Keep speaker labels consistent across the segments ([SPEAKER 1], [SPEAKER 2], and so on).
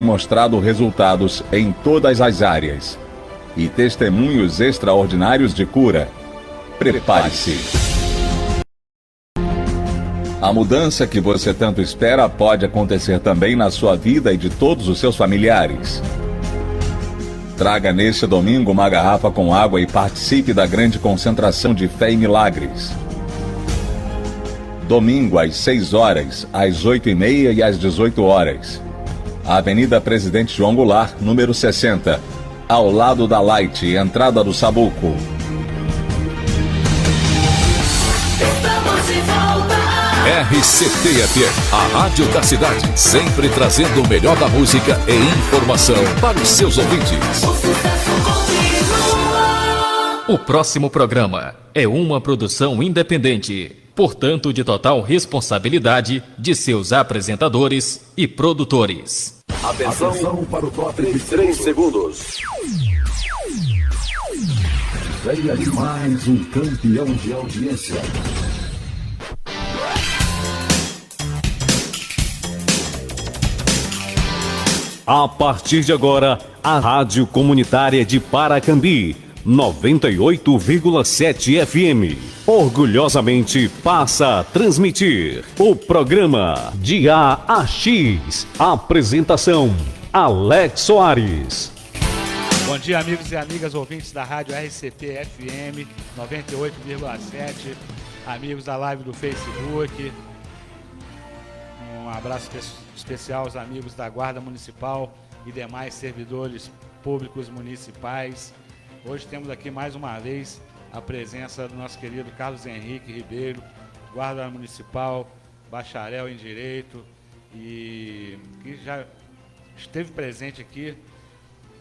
[SPEAKER 1] mostrado resultados em todas as áreas e testemunhos extraordinários de cura. Prepare-se. A mudança que você tanto espera pode acontecer também na sua vida e de todos os seus familiares. Traga neste domingo uma garrafa com água e participe da grande concentração de fé e milagres. Domingo às 6 horas, às 8h30 e às 18 horas. Avenida Presidente João Goulart, número 60, ao lado da Light, entrada do Sabuco.
[SPEAKER 2] Estamos de volta.
[SPEAKER 3] RCT-FM, a rádio da cidade, sempre trazendo o melhor da música e informação para os seus ouvintes.
[SPEAKER 2] O sucesso continua.
[SPEAKER 4] O próximo programa é uma produção independente, portanto de total responsabilidade de seus apresentadores e produtores.
[SPEAKER 3] Atenção para o top de 3 segundos.
[SPEAKER 5] Venha de mais um campeão de audiência.
[SPEAKER 6] A partir de agora, a Rádio Comunitária de Paracambi, 98,7 FM, orgulhosamente passa a transmitir o programa de A a X. Apresentação, Alex Soares.
[SPEAKER 7] Bom dia, amigos e amigas ouvintes da Rádio RCT FM 98,7, amigos da live do Facebook. Um abraço especial aos amigos da Guarda Municipal e demais servidores públicos municipais. Hoje temos aqui mais uma vez a presença do nosso querido Carlos Henrique Ribeiro, Guarda Municipal, bacharel em Direito, e que já esteve presente aqui.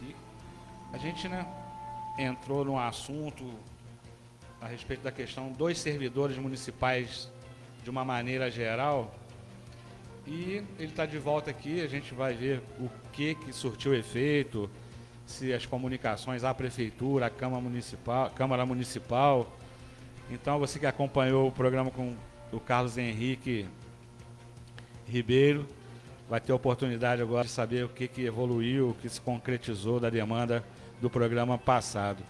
[SPEAKER 7] E a gente, entrou num assunto a respeito da questão dos servidores municipais de uma maneira geral. E ele está de volta aqui, a gente vai ver o que surtiu efeito, se as comunicações à Prefeitura, à Câmara Municipal. Então, você que acompanhou o programa com o Carlos Henrique Ribeiro, vai ter a oportunidade agora de saber o que evoluiu, o que se concretizou da demanda do programa passado.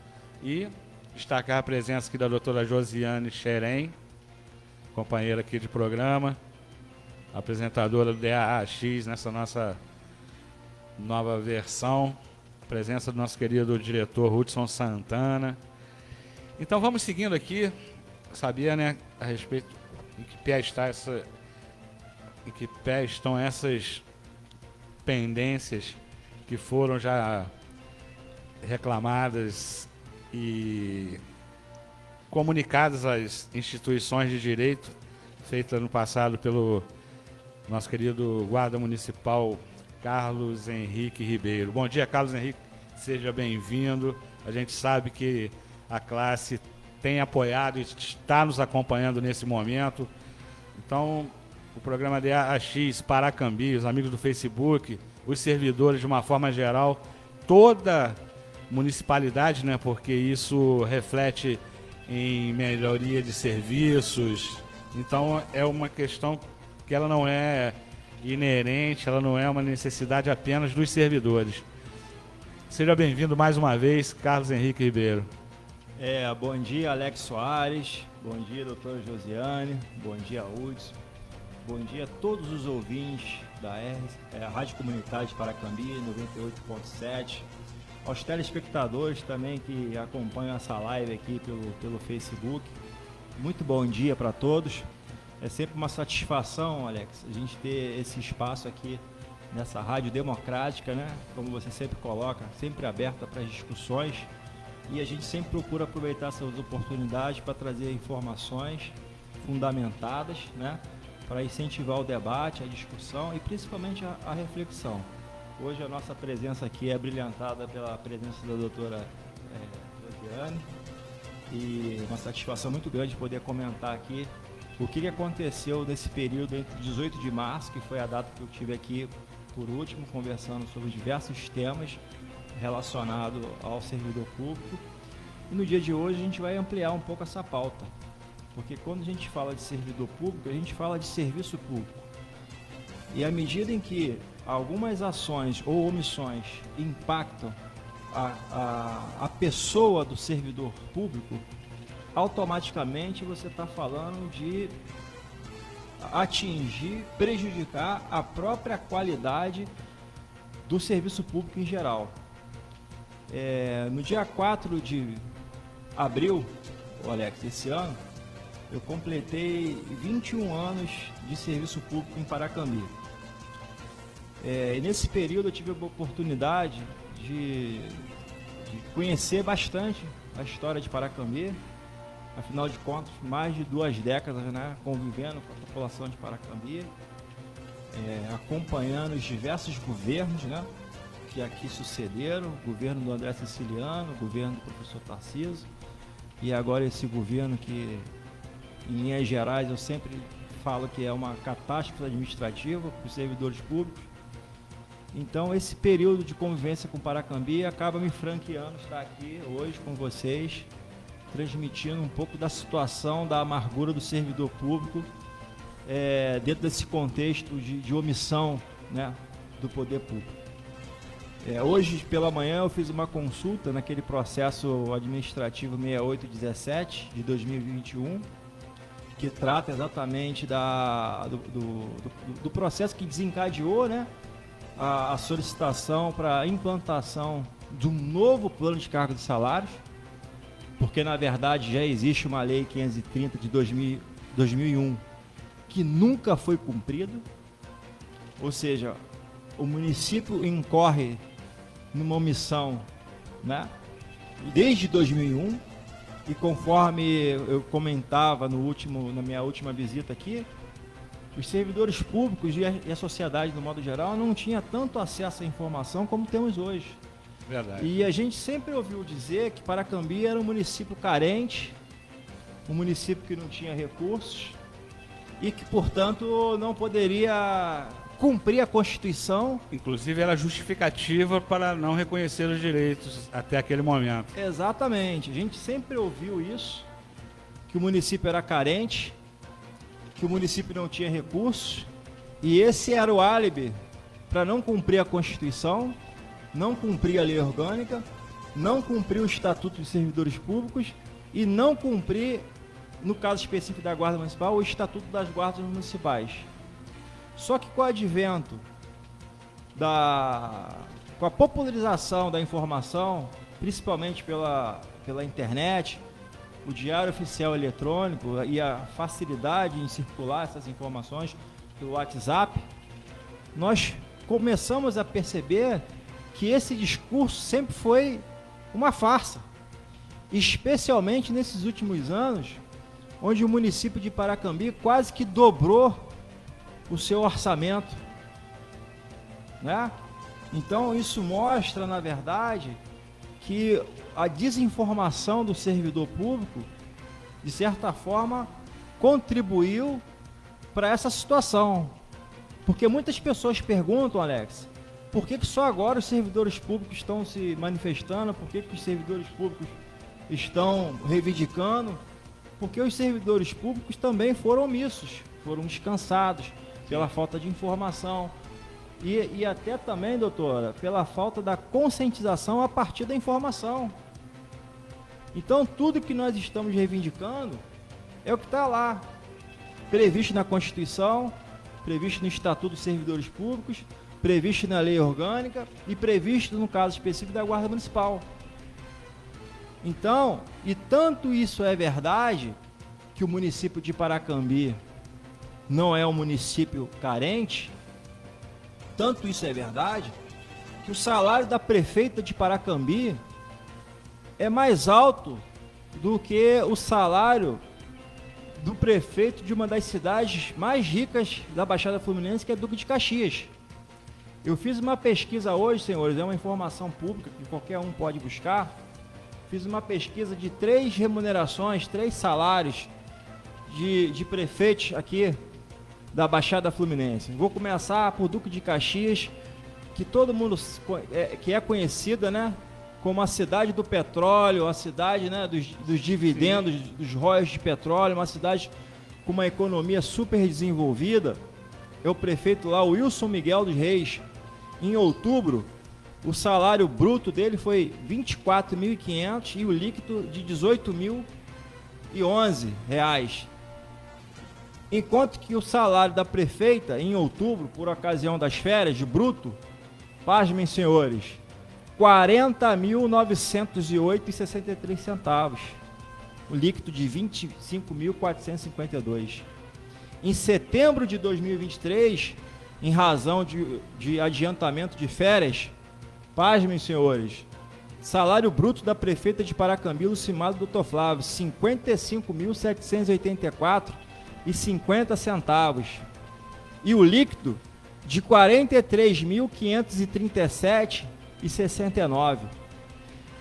[SPEAKER 7] E destacar a presença aqui da doutora Josiane Xerém, companheira aqui de programa, apresentadora do DAX nessa nossa nova versão, presença do nosso querido diretor Hudson Santana. Então vamos seguindo aqui, sabia, a respeito em que pé estão essas pendências que foram já reclamadas e comunicadas às instituições de direito, feita no passado pelo nosso querido guarda municipal Carlos Henrique Ribeiro. Bom dia, Carlos Henrique, seja bem-vindo. A gente sabe que a classe tem apoiado e está nos acompanhando nesse momento. Então, o programa DAX, Paracambi, os amigos do Facebook, os servidores de uma forma geral, toda municipalidade, porque isso reflete em melhoria de serviços. Então, é uma questão que ela não é inerente, ela não é uma necessidade apenas dos servidores. Seja bem-vindo mais uma vez, Carlos Henrique Ribeiro.
[SPEAKER 8] Bom dia, Alex Soares. Bom dia, doutora Josiane. Bom dia, Hudson. Bom dia a todos os ouvintes da Rádio Comunitária de Paracambi, 98,7. Aos telespectadores também que acompanham essa live aqui pelo Facebook. Muito bom dia para todos. É sempre uma satisfação, Alex, a gente ter esse espaço aqui nessa rádio democrática, como você sempre coloca, sempre aberta para as discussões, e a gente sempre procura aproveitar essas oportunidades para trazer informações fundamentadas, para incentivar o debate, a discussão e principalmente a reflexão. Hoje a nossa presença aqui é brilhantada pela presença da doutora Josiane, e uma satisfação muito grande poder comentar aqui o que aconteceu nesse período entre 18 de março, que foi a data que eu tive aqui por último, conversando sobre diversos temas relacionados ao servidor público. E no dia de hoje a gente vai ampliar um pouco essa pauta, porque quando a gente fala de servidor público, a gente fala de serviço público. E à medida em que algumas ações ou omissões impactam a pessoa do servidor público, automaticamente você está falando de atingir, prejudicar a própria qualidade do serviço público em geral. No dia 4 de abril, Alex, esse ano, eu completei 21 anos de serviço público em Paracambi. E nesse período eu tive a oportunidade de conhecer bastante a história de Paracambi. Afinal de contas, mais de 2 décadas, né, convivendo com a população de Paracambi, acompanhando os diversos governos, né, que aqui sucederam, o governo do André Siciliano, o governo do professor Tarcísio, e agora esse governo que, em linhas gerais, eu sempre falo que é uma catástrofe administrativa para os servidores públicos. Então, esse período de convivência com Paracambi acaba me franqueando estar aqui hoje com vocês, transmitindo um pouco da situação, da amargura do servidor público, dentro desse contexto de omissão, né, do poder público. Hoje pela manhã eu fiz uma consulta naquele processo administrativo 6817 de 2021, que trata exatamente do processo que desencadeou, né, a solicitação para a implantação de um novo plano de cargos e salários, porque na verdade já existe uma lei 530 de 2001 que nunca foi cumprida, ou seja, o município incorre numa omissão, né, desde 2001, e conforme eu comentava na minha última visita aqui, os servidores públicos e a sociedade, no modo geral, não tinha tanto acesso à informação como temos hoje.
[SPEAKER 7] Verdade.
[SPEAKER 8] E a gente sempre ouviu dizer que Paracambi era um município carente, um município que não tinha recursos e que, portanto, não poderia cumprir a Constituição.
[SPEAKER 7] Inclusive era justificativa para não reconhecer os direitos até aquele momento.
[SPEAKER 8] Exatamente. A gente sempre ouviu isso, que o município era carente, que o município não tinha recursos, e esse era o álibi para não cumprir a Constituição, não cumprir a lei orgânica, não cumprir o Estatuto dos Servidores Públicos e não cumprir, no caso específico da Guarda Municipal, o Estatuto das Guardas Municipais. Só que com o advento com a popularização da informação, principalmente pela internet, o Diário Oficial Eletrônico e a facilidade em circular essas informações pelo WhatsApp, nós começamos a perceber que esse discurso sempre foi uma farsa, especialmente nesses últimos anos, onde o município de Paracambi quase que dobrou o seu orçamento, né? Então isso mostra, na verdade, que a desinformação do servidor público, de certa forma, contribuiu para essa situação. Porque muitas pessoas perguntam, Alex, por que só agora os servidores públicos estão se manifestando? Por que os servidores públicos estão reivindicando? Porque os servidores públicos também foram omissos, foram descansados pela falta de informação. E até também, doutora, pela falta da conscientização a partir da informação. Então, tudo que nós estamos reivindicando é o que está lá, previsto na Constituição, previsto no Estatuto dos Servidores Públicos, previsto na Lei Orgânica e previsto, no caso específico, da Guarda Municipal. Então, e tanto isso é verdade, que o município de Paracambi não é um município carente, tanto isso é verdade, que o salário da prefeita de Paracambi é mais alto do que o salário do prefeito de uma das cidades mais ricas da Baixada Fluminense, que é Duque de Caxias. Eu fiz uma pesquisa hoje, senhores, é uma informação pública que qualquer um pode buscar. Fiz uma pesquisa de 3 remunerações, 3 salários de prefeitos aqui da Baixada Fluminense. Vou começar por Duque de Caxias, que todo mundo que é conhecida, né, como a cidade do petróleo, a cidade, né, dos dividendos, sim, dos royalties de petróleo, uma cidade com uma economia super desenvolvida. É o prefeito lá, o Wilson Miguel dos Reis, Em outubro, o salário bruto dele foi R$ 24.500 e o líquido de R$ 18.011. Enquanto que o salário da prefeita, em outubro, por ocasião das férias de bruto, pasmem, senhores, R$ 40.908,63. O líquido de R$ 25.452. Em setembro de 2023, em razão de adiantamento de férias, pasmem, senhores, salário bruto da prefeita de Paracambi, Lucimado Dr. Flávio, R$ 55.784,50. E o líquido de R$ 43.537,69.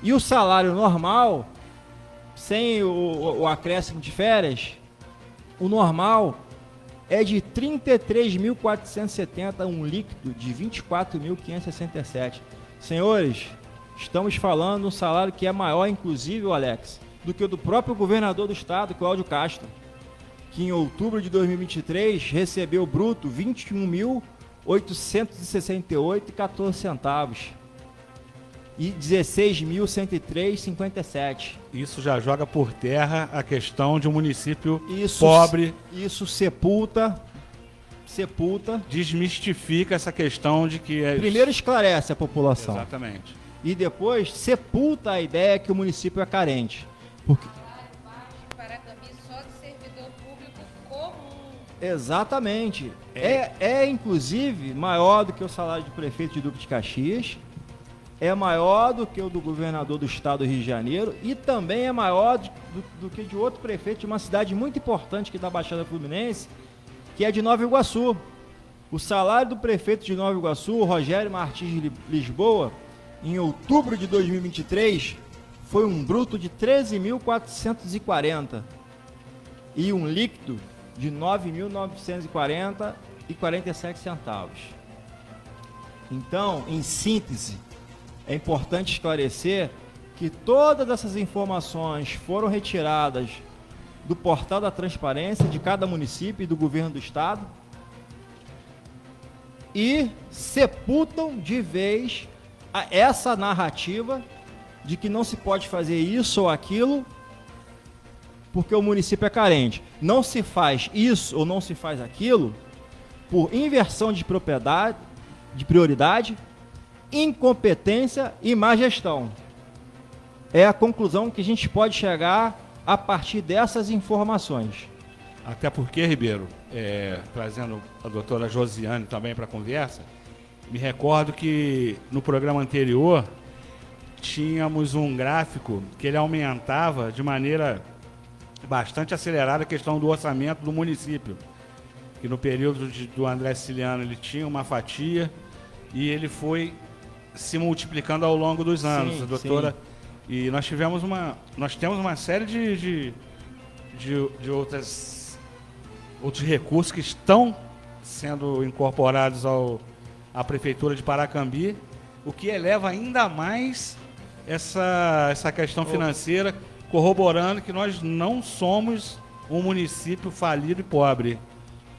[SPEAKER 8] E o salário normal, sem o acréscimo de férias, o normal é de R$ 33.470, um líquido de R$ 24.567. Senhores, estamos falando de um salário que é maior, inclusive, Alex, do que o do próprio governador do estado, Cláudio Castro, que em outubro de 2023 recebeu bruto R$ 21.868,14 e R$ 16.103,57.
[SPEAKER 7] Isso já joga por terra a questão de um município pobre.
[SPEAKER 8] Isso sepulta,
[SPEAKER 7] Desmistifica essa questão de que...
[SPEAKER 8] primeiro esclarece a população.
[SPEAKER 7] Exatamente.
[SPEAKER 8] E depois sepulta a ideia que o município é carente. Porque...
[SPEAKER 9] Paracambi só de servidor público comum.
[SPEAKER 8] Exatamente. É inclusive maior do que o salário de prefeito de Duque de Caxias, é maior do que o do governador do estado do Rio de Janeiro e também é maior do que de outro prefeito de uma cidade muito importante aqui da Baixada Fluminense, que é de Nova Iguaçu. O salário do prefeito de Nova Iguaçu, Rogério Martins Lisboa, em outubro de 2023, foi um bruto de R$ 13.440 e um líquido de R$ 9.940,47. Então, em síntese, é importante esclarecer que todas essas informações foram retiradas do portal da transparência de cada município e do governo do estado e sepultam de vez essa narrativa de que não se pode fazer isso ou aquilo porque o município é carente. Não se faz isso ou não se faz aquilo por inversão de propriedade, de prioridade, incompetência e má gestão. É a conclusão que a gente pode chegar a partir dessas informações.
[SPEAKER 7] Até porque, Ribeiro, trazendo a doutora Josiane também para a conversa, me recordo que no programa anterior tínhamos um gráfico que ele aumentava de maneira bastante acelerada a questão do orçamento do município. Que no período do André Siciliano ele tinha uma fatia e ele foi se multiplicando ao longo dos anos,
[SPEAKER 8] sim,
[SPEAKER 7] doutora.
[SPEAKER 8] Sim.
[SPEAKER 7] E nós temos uma série de outros recursos que estão sendo incorporados à Prefeitura de Paracambi, o que eleva ainda mais essa questão financeira, corroborando que nós não somos um município falido e pobre.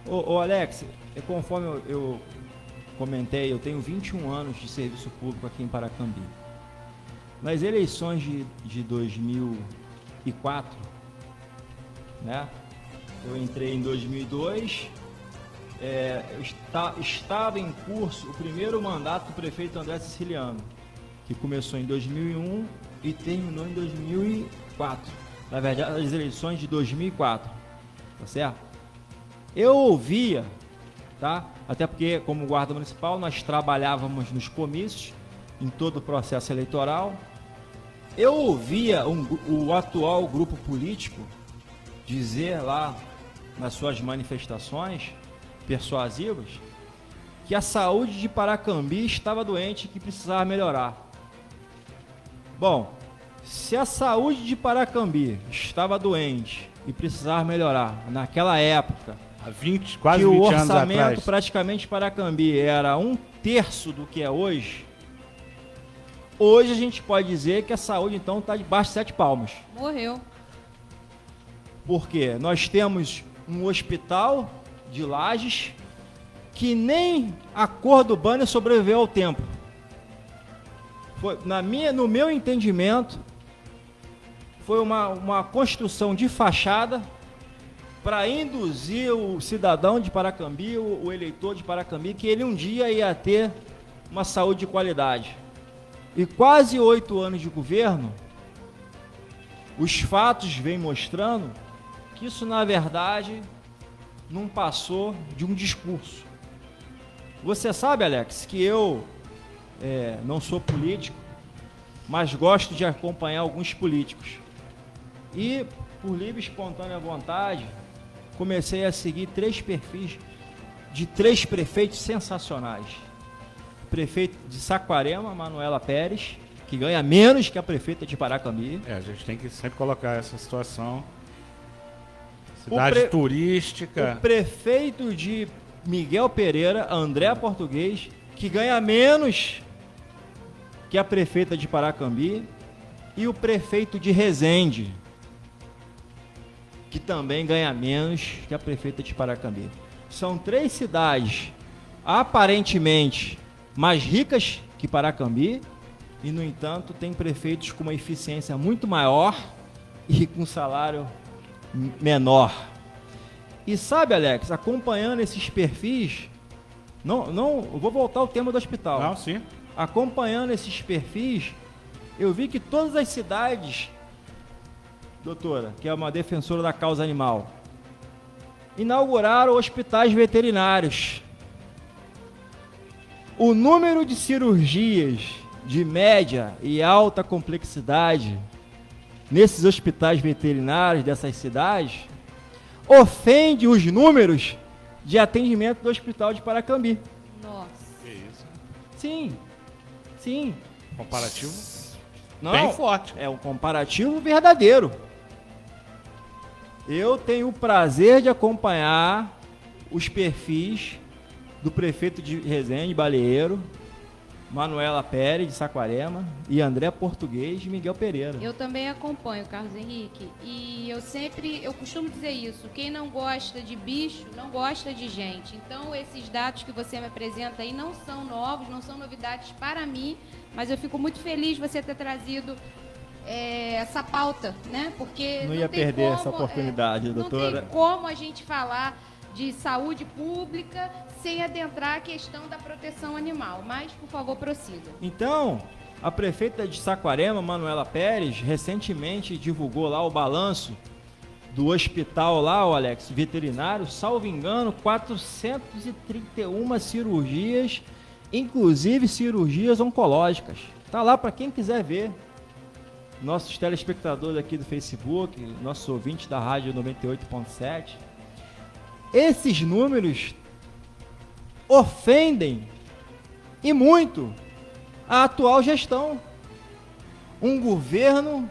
[SPEAKER 8] Ô Alex, conforme eu comentei, eu tenho 21 anos de serviço público aqui em Paracambi. Nas eleições de 2004, né? Eu entrei em 2002, estava em curso o primeiro mandato do prefeito André Siciliano, que começou em 2001 e terminou em 2004. Na verdade, as eleições de 2004, tá certo? Eu ouvia, tá? Até porque, como guarda municipal, nós trabalhávamos nos comícios, em todo o processo eleitoral. Eu ouvia o atual grupo político dizer lá, nas suas manifestações persuasivas, que a saúde de Paracambi estava doente e que precisava melhorar. Bom, se a saúde de Paracambi estava doente e precisava melhorar naquela época,
[SPEAKER 7] há quase 20 anos atrás,
[SPEAKER 8] o orçamento praticamente de Paracambi era 1/3 do que é hoje, hoje a gente pode dizer que a saúde então está debaixo de 7 palmos.
[SPEAKER 9] Morreu.
[SPEAKER 8] Porque nós temos um hospital de Lages que nem a cor do banner sobreviveu ao tempo. No meu entendimento, foi uma construção de fachada para induzir o cidadão de Paracambi, o eleitor de Paracambi, que ele um dia ia ter uma saúde de qualidade. E quase 8 anos de governo, os fatos vêm mostrando que isso, na verdade, não passou de um discurso. Você sabe, Alex, que eu não sou político, mas gosto de acompanhar alguns políticos. E, por livre e espontânea vontade, comecei a seguir 3 perfis de 3 prefeitos sensacionais. Prefeito de Saquarema, Manuela Pérez, que ganha menos que a prefeita de Paracambi.
[SPEAKER 7] A gente tem que sempre colocar essa situação. Cidade turística.
[SPEAKER 8] O prefeito de Miguel Pereira, André Português, que ganha menos que a prefeita de Paracambi. E o prefeito de Resende, que também ganha menos que a prefeita de Paracambi. São 3 cidades aparentemente mais ricas que Paracambi e, no entanto, tem prefeitos com uma eficiência muito maior e com salário menor. E sabe, Alex, acompanhando esses perfis, eu vou voltar ao tema do hospital.
[SPEAKER 7] Não, sim.
[SPEAKER 8] Acompanhando esses perfis, eu vi que todas as cidades, doutora, que é uma defensora da causa animal, inauguraram hospitais veterinários. O número de cirurgias de média e alta complexidade nesses hospitais veterinários dessas cidades ofende os números de atendimento do hospital de Paracambi.
[SPEAKER 9] Nossa.
[SPEAKER 7] Que isso?
[SPEAKER 8] Sim.
[SPEAKER 7] Comparativo
[SPEAKER 8] Não,
[SPEAKER 7] bem forte.
[SPEAKER 8] É um comparativo verdadeiro. Eu tenho o prazer de acompanhar os perfis do prefeito de Resende, Baleeiro, Manuela Pérez, de Saquarema, e André Português de Miguel Pereira.
[SPEAKER 9] Eu também acompanho, Carlos Henrique, e eu costumo dizer isso: quem não gosta de bicho, não gosta de gente. Então, esses dados que você me apresenta aí não são novos, não são novidades para mim, mas eu fico muito feliz de você ter trazido essa pauta, né? Porque
[SPEAKER 8] não ia perder essa oportunidade, doutora.
[SPEAKER 9] Não tem como a gente falar de saúde pública sem adentrar a questão da proteção animal. Mas, por favor, prossiga.
[SPEAKER 8] Então, a prefeita de Saquarema, Manuela Pérez, recentemente divulgou lá o balanço do hospital lá, o Alex, veterinário, salvo engano, 431 cirurgias, inclusive cirurgias oncológicas. Tá lá para quem quiser ver. Nossos telespectadores aqui do Facebook, nossos ouvintes da rádio 98.7. Esses números ofendem e muito a atual gestão. Um governo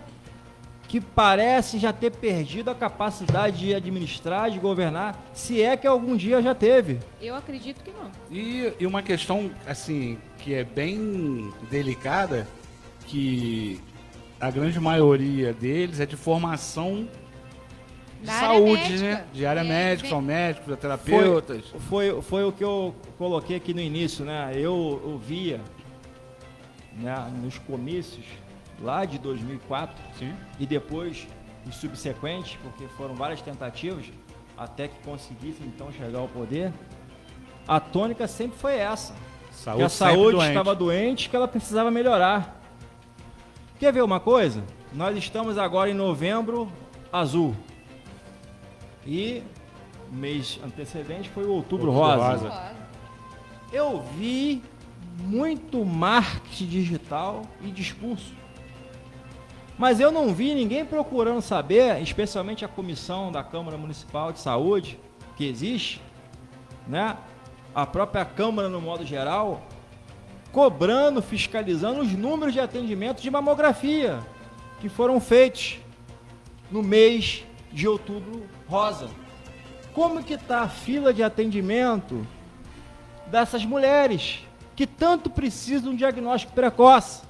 [SPEAKER 8] que parece já ter perdido a capacidade de administrar, de governar, se é que algum dia já teve.
[SPEAKER 9] Eu acredito que não.
[SPEAKER 7] E uma questão, assim, que é bem delicada, que a grande maioria deles é de formação de
[SPEAKER 9] Da
[SPEAKER 7] saúde,
[SPEAKER 9] área médica.
[SPEAKER 7] né? De área médica,
[SPEAKER 9] bem-
[SPEAKER 7] são médicos, terapeutas.
[SPEAKER 8] Foi o que eu coloquei aqui no início, né? Eu via, né, nos comícios lá de 2004,
[SPEAKER 7] Sim.
[SPEAKER 8] e depois os subsequentes, porque foram várias tentativas até que conseguissem então chegar ao poder. A tônica sempre foi essa: que a
[SPEAKER 7] sempre
[SPEAKER 8] saúde
[SPEAKER 7] doente.
[SPEAKER 8] estava doente, que ela precisava melhorar. Quer ver uma coisa? Nós estamos agora em Novembro Azul. E o mês antecedente foi o Outubro Rosa.
[SPEAKER 7] Rosa.
[SPEAKER 8] Eu vi muito marketing digital e discurso. Mas eu não vi ninguém procurando saber, especialmente a comissão da Câmara Municipal de Saúde, que existe, né? A própria Câmara no modo geral, cobrando, fiscalizando os números de atendimento de mamografia que foram feitos no mês de Outubro Rosa. Como que está a fila de atendimento dessas mulheres que tanto precisam de um diagnóstico precoce?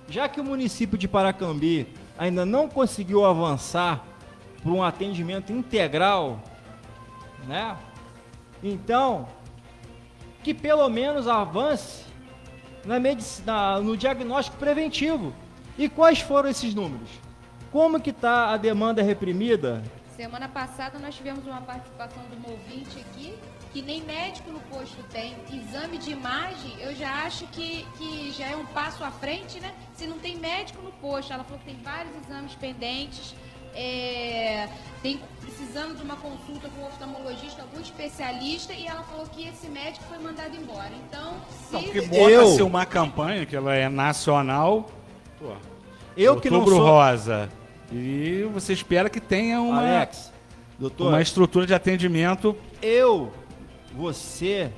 [SPEAKER 8] Já que o município de Paracambi ainda não conseguiu avançar para um atendimento integral, né? Então, que pelo menos avance no diagnóstico preventivo. E quais foram esses números? Como que está a demanda reprimida?
[SPEAKER 9] Semana passada nós tivemos uma participação de uma ouvinte aqui, que nem médico no posto tem. Exame de imagem, eu já acho que já é um passo à frente, né? Se não tem médico no posto. Ela falou que tem vários exames pendentes, tem precisando de uma consulta com um oftalmologista, algum especialista, e ela falou que esse médico foi mandado embora. Então,
[SPEAKER 7] Não, porque bota-se uma campanha, que ela é nacional, pô,
[SPEAKER 8] eu que não
[SPEAKER 7] Outubro
[SPEAKER 8] sou...
[SPEAKER 7] Rosa, e você espera que tenha
[SPEAKER 8] Alex, doutor,
[SPEAKER 7] uma estrutura de atendimento.
[SPEAKER 8] Você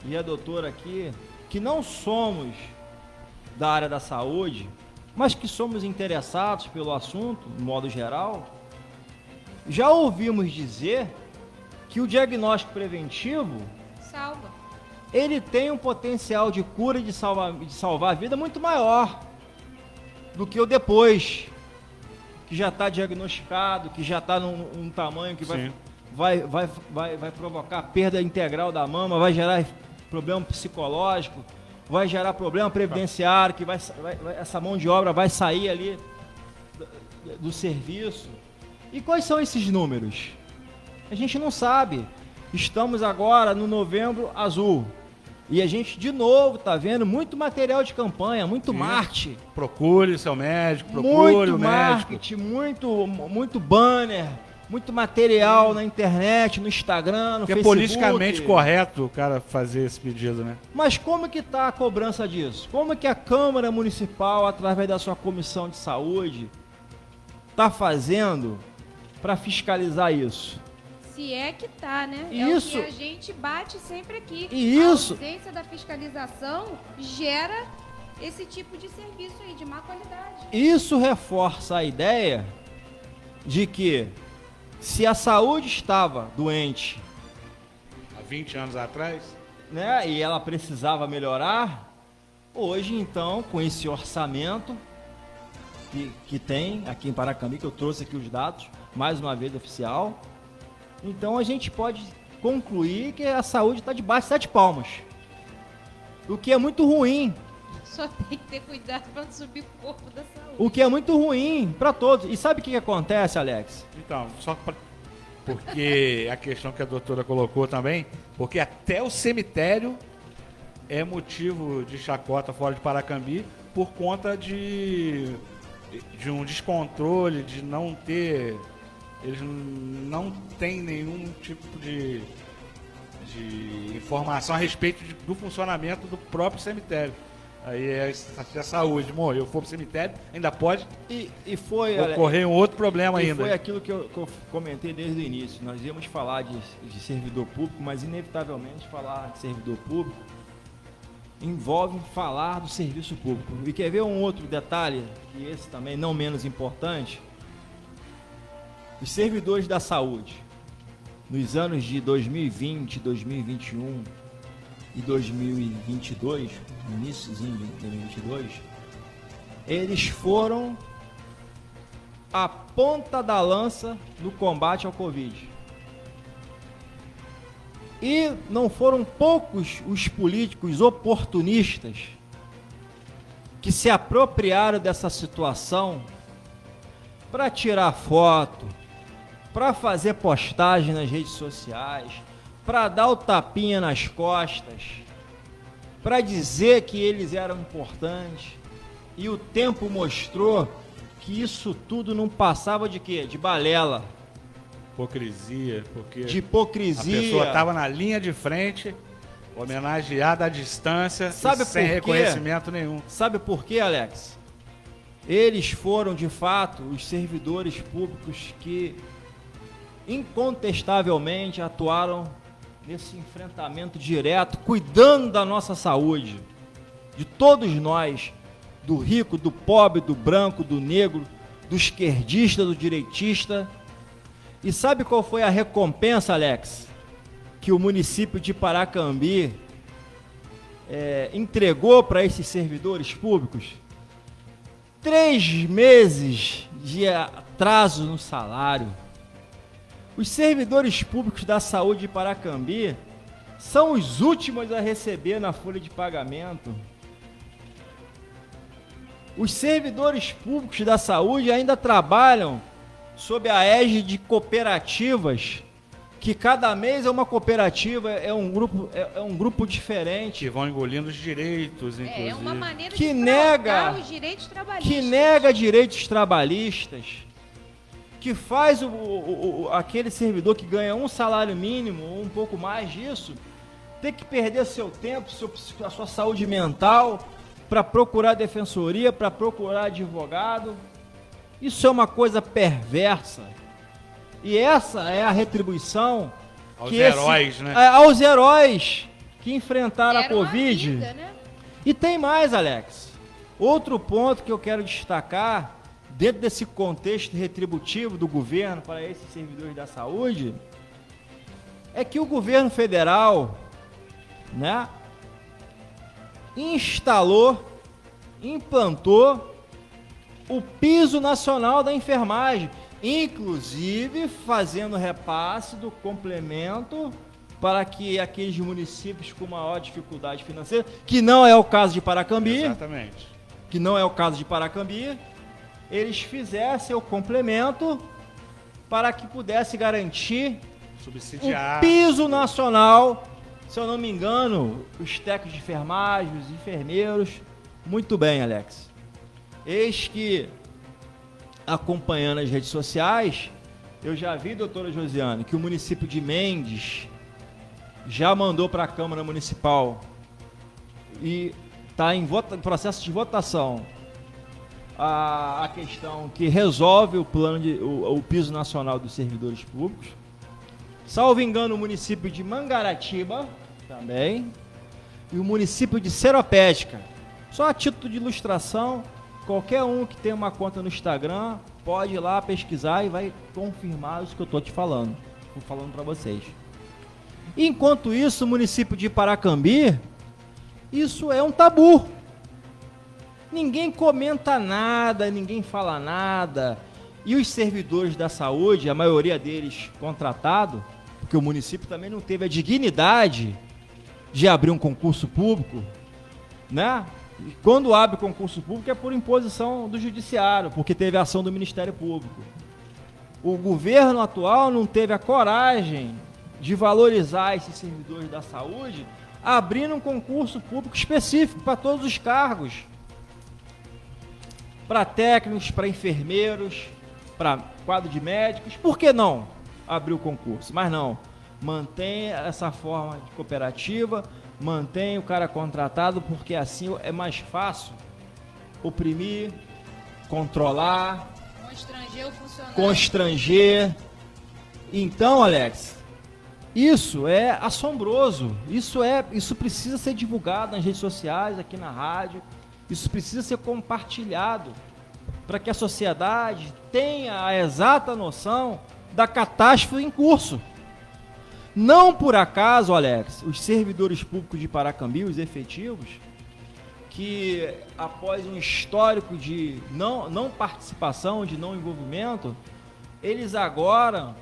[SPEAKER 8] e a doutora aqui, que não somos da área da saúde, mas que somos interessados pelo assunto, de modo geral, já ouvimos dizer que o diagnóstico preventivo
[SPEAKER 9] salva.
[SPEAKER 8] Ele tem um potencial de cura e de salvar a vida muito maior do que o depois, que já está diagnosticado, que já está num tamanho que vai provocar perda integral da mama, vai gerar problema psicológico, vai gerar problema previdenciário, que essa mão de obra vai sair ali do serviço. E quais são esses números? A gente não sabe. Estamos agora no Novembro Azul. E a gente, de novo, está vendo muito material de campanha, muito marketing.
[SPEAKER 7] Procure seu médico, procure o
[SPEAKER 8] marketing,
[SPEAKER 7] médico.
[SPEAKER 8] muito banner, muito material na internet, no Instagram, no
[SPEAKER 7] Porque
[SPEAKER 8] Facebook.
[SPEAKER 7] é politicamente correto o cara fazer esse pedido, né?
[SPEAKER 8] Mas como que está a cobrança disso? Como que a Câmara Municipal, através da sua Comissão de Saúde, está fazendo para fiscalizar isso?
[SPEAKER 9] Se é que tá, né?
[SPEAKER 8] Isso.
[SPEAKER 9] É o que a gente bate sempre aqui.
[SPEAKER 8] Isso.
[SPEAKER 9] A ausência da fiscalização gera esse tipo de serviço aí, de má qualidade.
[SPEAKER 8] Isso reforça a ideia de que se a saúde estava doente,
[SPEAKER 7] Há 20 anos atrás,
[SPEAKER 8] né, e ela precisava melhorar, hoje então, com esse orçamento que tem aqui em Paracambi, que eu trouxe aqui os dados, mais uma vez oficial, então a gente pode concluir que a saúde está debaixo de 7 palmos. O que é muito ruim.
[SPEAKER 9] Só tem que ter cuidado para não subir o corpo da saúde.
[SPEAKER 8] O que é muito ruim para todos. E sabe o que acontece, Alex?
[SPEAKER 7] então, porque a questão que a doutora colocou também, porque até o cemitério é motivo de chacota fora de Paracambi por conta de um descontrole, de não ter... Eles não têm nenhum tipo de informação a respeito do funcionamento do próprio cemitério. Aí é a saúde. Bom, eu for pro cemitério, ainda pode ocorrer um outro problema ainda.
[SPEAKER 8] Foi aquilo que eu comentei desde o início. Nós íamos falar de servidor público, mas inevitavelmente falar de servidor público envolve falar do serviço público. E quer ver um outro detalhe, que esse também não menos importante? Os servidores da saúde, nos anos de 2020, 2021 e 2022, no iníciozinho de 2022, eles foram a ponta da lança no combate ao Covid. E não foram poucos os políticos oportunistas que se apropriaram dessa situação para tirar foto, para fazer postagem nas redes sociais, para dar o tapinha nas costas, para dizer que eles eram importantes. E o tempo mostrou que isso tudo não passava de quê? De balela.
[SPEAKER 7] Hipocrisia, porque
[SPEAKER 8] de hipocrisia.
[SPEAKER 7] A pessoa estava na linha de frente, homenageada à distância, sem reconhecimento nenhum.
[SPEAKER 8] Sabe por quê, Alex? Eles foram, de fato, os servidores públicos que incontestavelmente atuaram nesse enfrentamento direto, cuidando da nossa saúde, de todos nós, do rico, do pobre, do branco, do negro, do esquerdista, do direitista. E sabe qual foi a recompensa, Alex, que o município de Paracambi entregou para esses servidores públicos? 3 meses de atraso no salário. Os servidores públicos da saúde de Paracambi são os últimos a receber na folha de pagamento. Os servidores públicos da saúde ainda trabalham sob a égide de cooperativas, que cada mês é uma cooperativa, é um grupo diferente.
[SPEAKER 7] Que vão engolindo os direitos, inclusive.
[SPEAKER 9] É uma maneira
[SPEAKER 8] Que
[SPEAKER 9] de
[SPEAKER 8] nega-
[SPEAKER 9] fraudar os direitos trabalhistas.
[SPEAKER 8] Que nega direitos trabalhistas, que faz aquele servidor que ganha um salário mínimo ou um pouco mais disso, ter que perder seu tempo, a sua saúde mental, para procurar defensoria, para procurar advogado. Isso é uma coisa perversa. E essa é a retribuição
[SPEAKER 7] Aos
[SPEAKER 8] que
[SPEAKER 7] heróis, né?
[SPEAKER 8] aos heróis que enfrentaram a
[SPEAKER 9] Era uma
[SPEAKER 8] Covid.
[SPEAKER 9] vida, né?
[SPEAKER 8] E tem mais, Alex. Outro ponto que eu quero destacar, dentro desse contexto retributivo do governo para esses servidores da saúde, é que o governo federal, né, implantou o piso nacional da enfermagem, inclusive fazendo repasse do complemento para que aqueles municípios com maior dificuldade financeira, que não é o caso de Paracambi,
[SPEAKER 7] Exatamente.
[SPEAKER 8] eles fizessem o complemento para que pudesse garantir
[SPEAKER 7] Subsidiar.
[SPEAKER 8] o piso nacional. Se eu não me engano, os técnicos de enfermagem, os enfermeiros. Muito bem, Alex. Eis que, acompanhando as redes sociais, eu já vi, doutora Josiane, que o município de Mendes já mandou para a Câmara Municipal e está em processo de votação a questão que resolve o plano o piso nacional dos servidores públicos. Salvo engano, o município de Mangaratiba também e o município de Seropédica. Só a título de ilustração, qualquer um que tenha uma conta no Instagram pode ir lá pesquisar e vai confirmar isso que eu estou te falando. Estou falando para vocês. Enquanto isso, o município de Paracambi, isso é um tabu. Ninguém comenta nada, ninguém fala nada. E os servidores da saúde, a maioria deles contratado, porque o município também não teve a dignidade de abrir um concurso público, né? E quando abre concurso público é por imposição do judiciário, porque teve a ação do Ministério Público. O governo atual não teve a coragem de valorizar esses servidores da saúde, abrindo um concurso público específico para todos os cargos. Para técnicos, para enfermeiros, para quadro de médicos. Por que não abrir o concurso? Mas não, mantém essa forma de cooperativa, mantém o cara contratado, porque assim é mais fácil oprimir, controlar,
[SPEAKER 9] Constranger o funcionário.
[SPEAKER 8] constranger. Então, Alex, isso é assombroso. Isso precisa ser divulgado nas redes sociais, aqui na rádio. Isso precisa ser compartilhado para que a sociedade tenha a exata noção da catástrofe em curso. Não por acaso, Alex, os servidores públicos de Paracambi, os efetivos, que após um histórico de não participação, de não envolvimento, eles agora,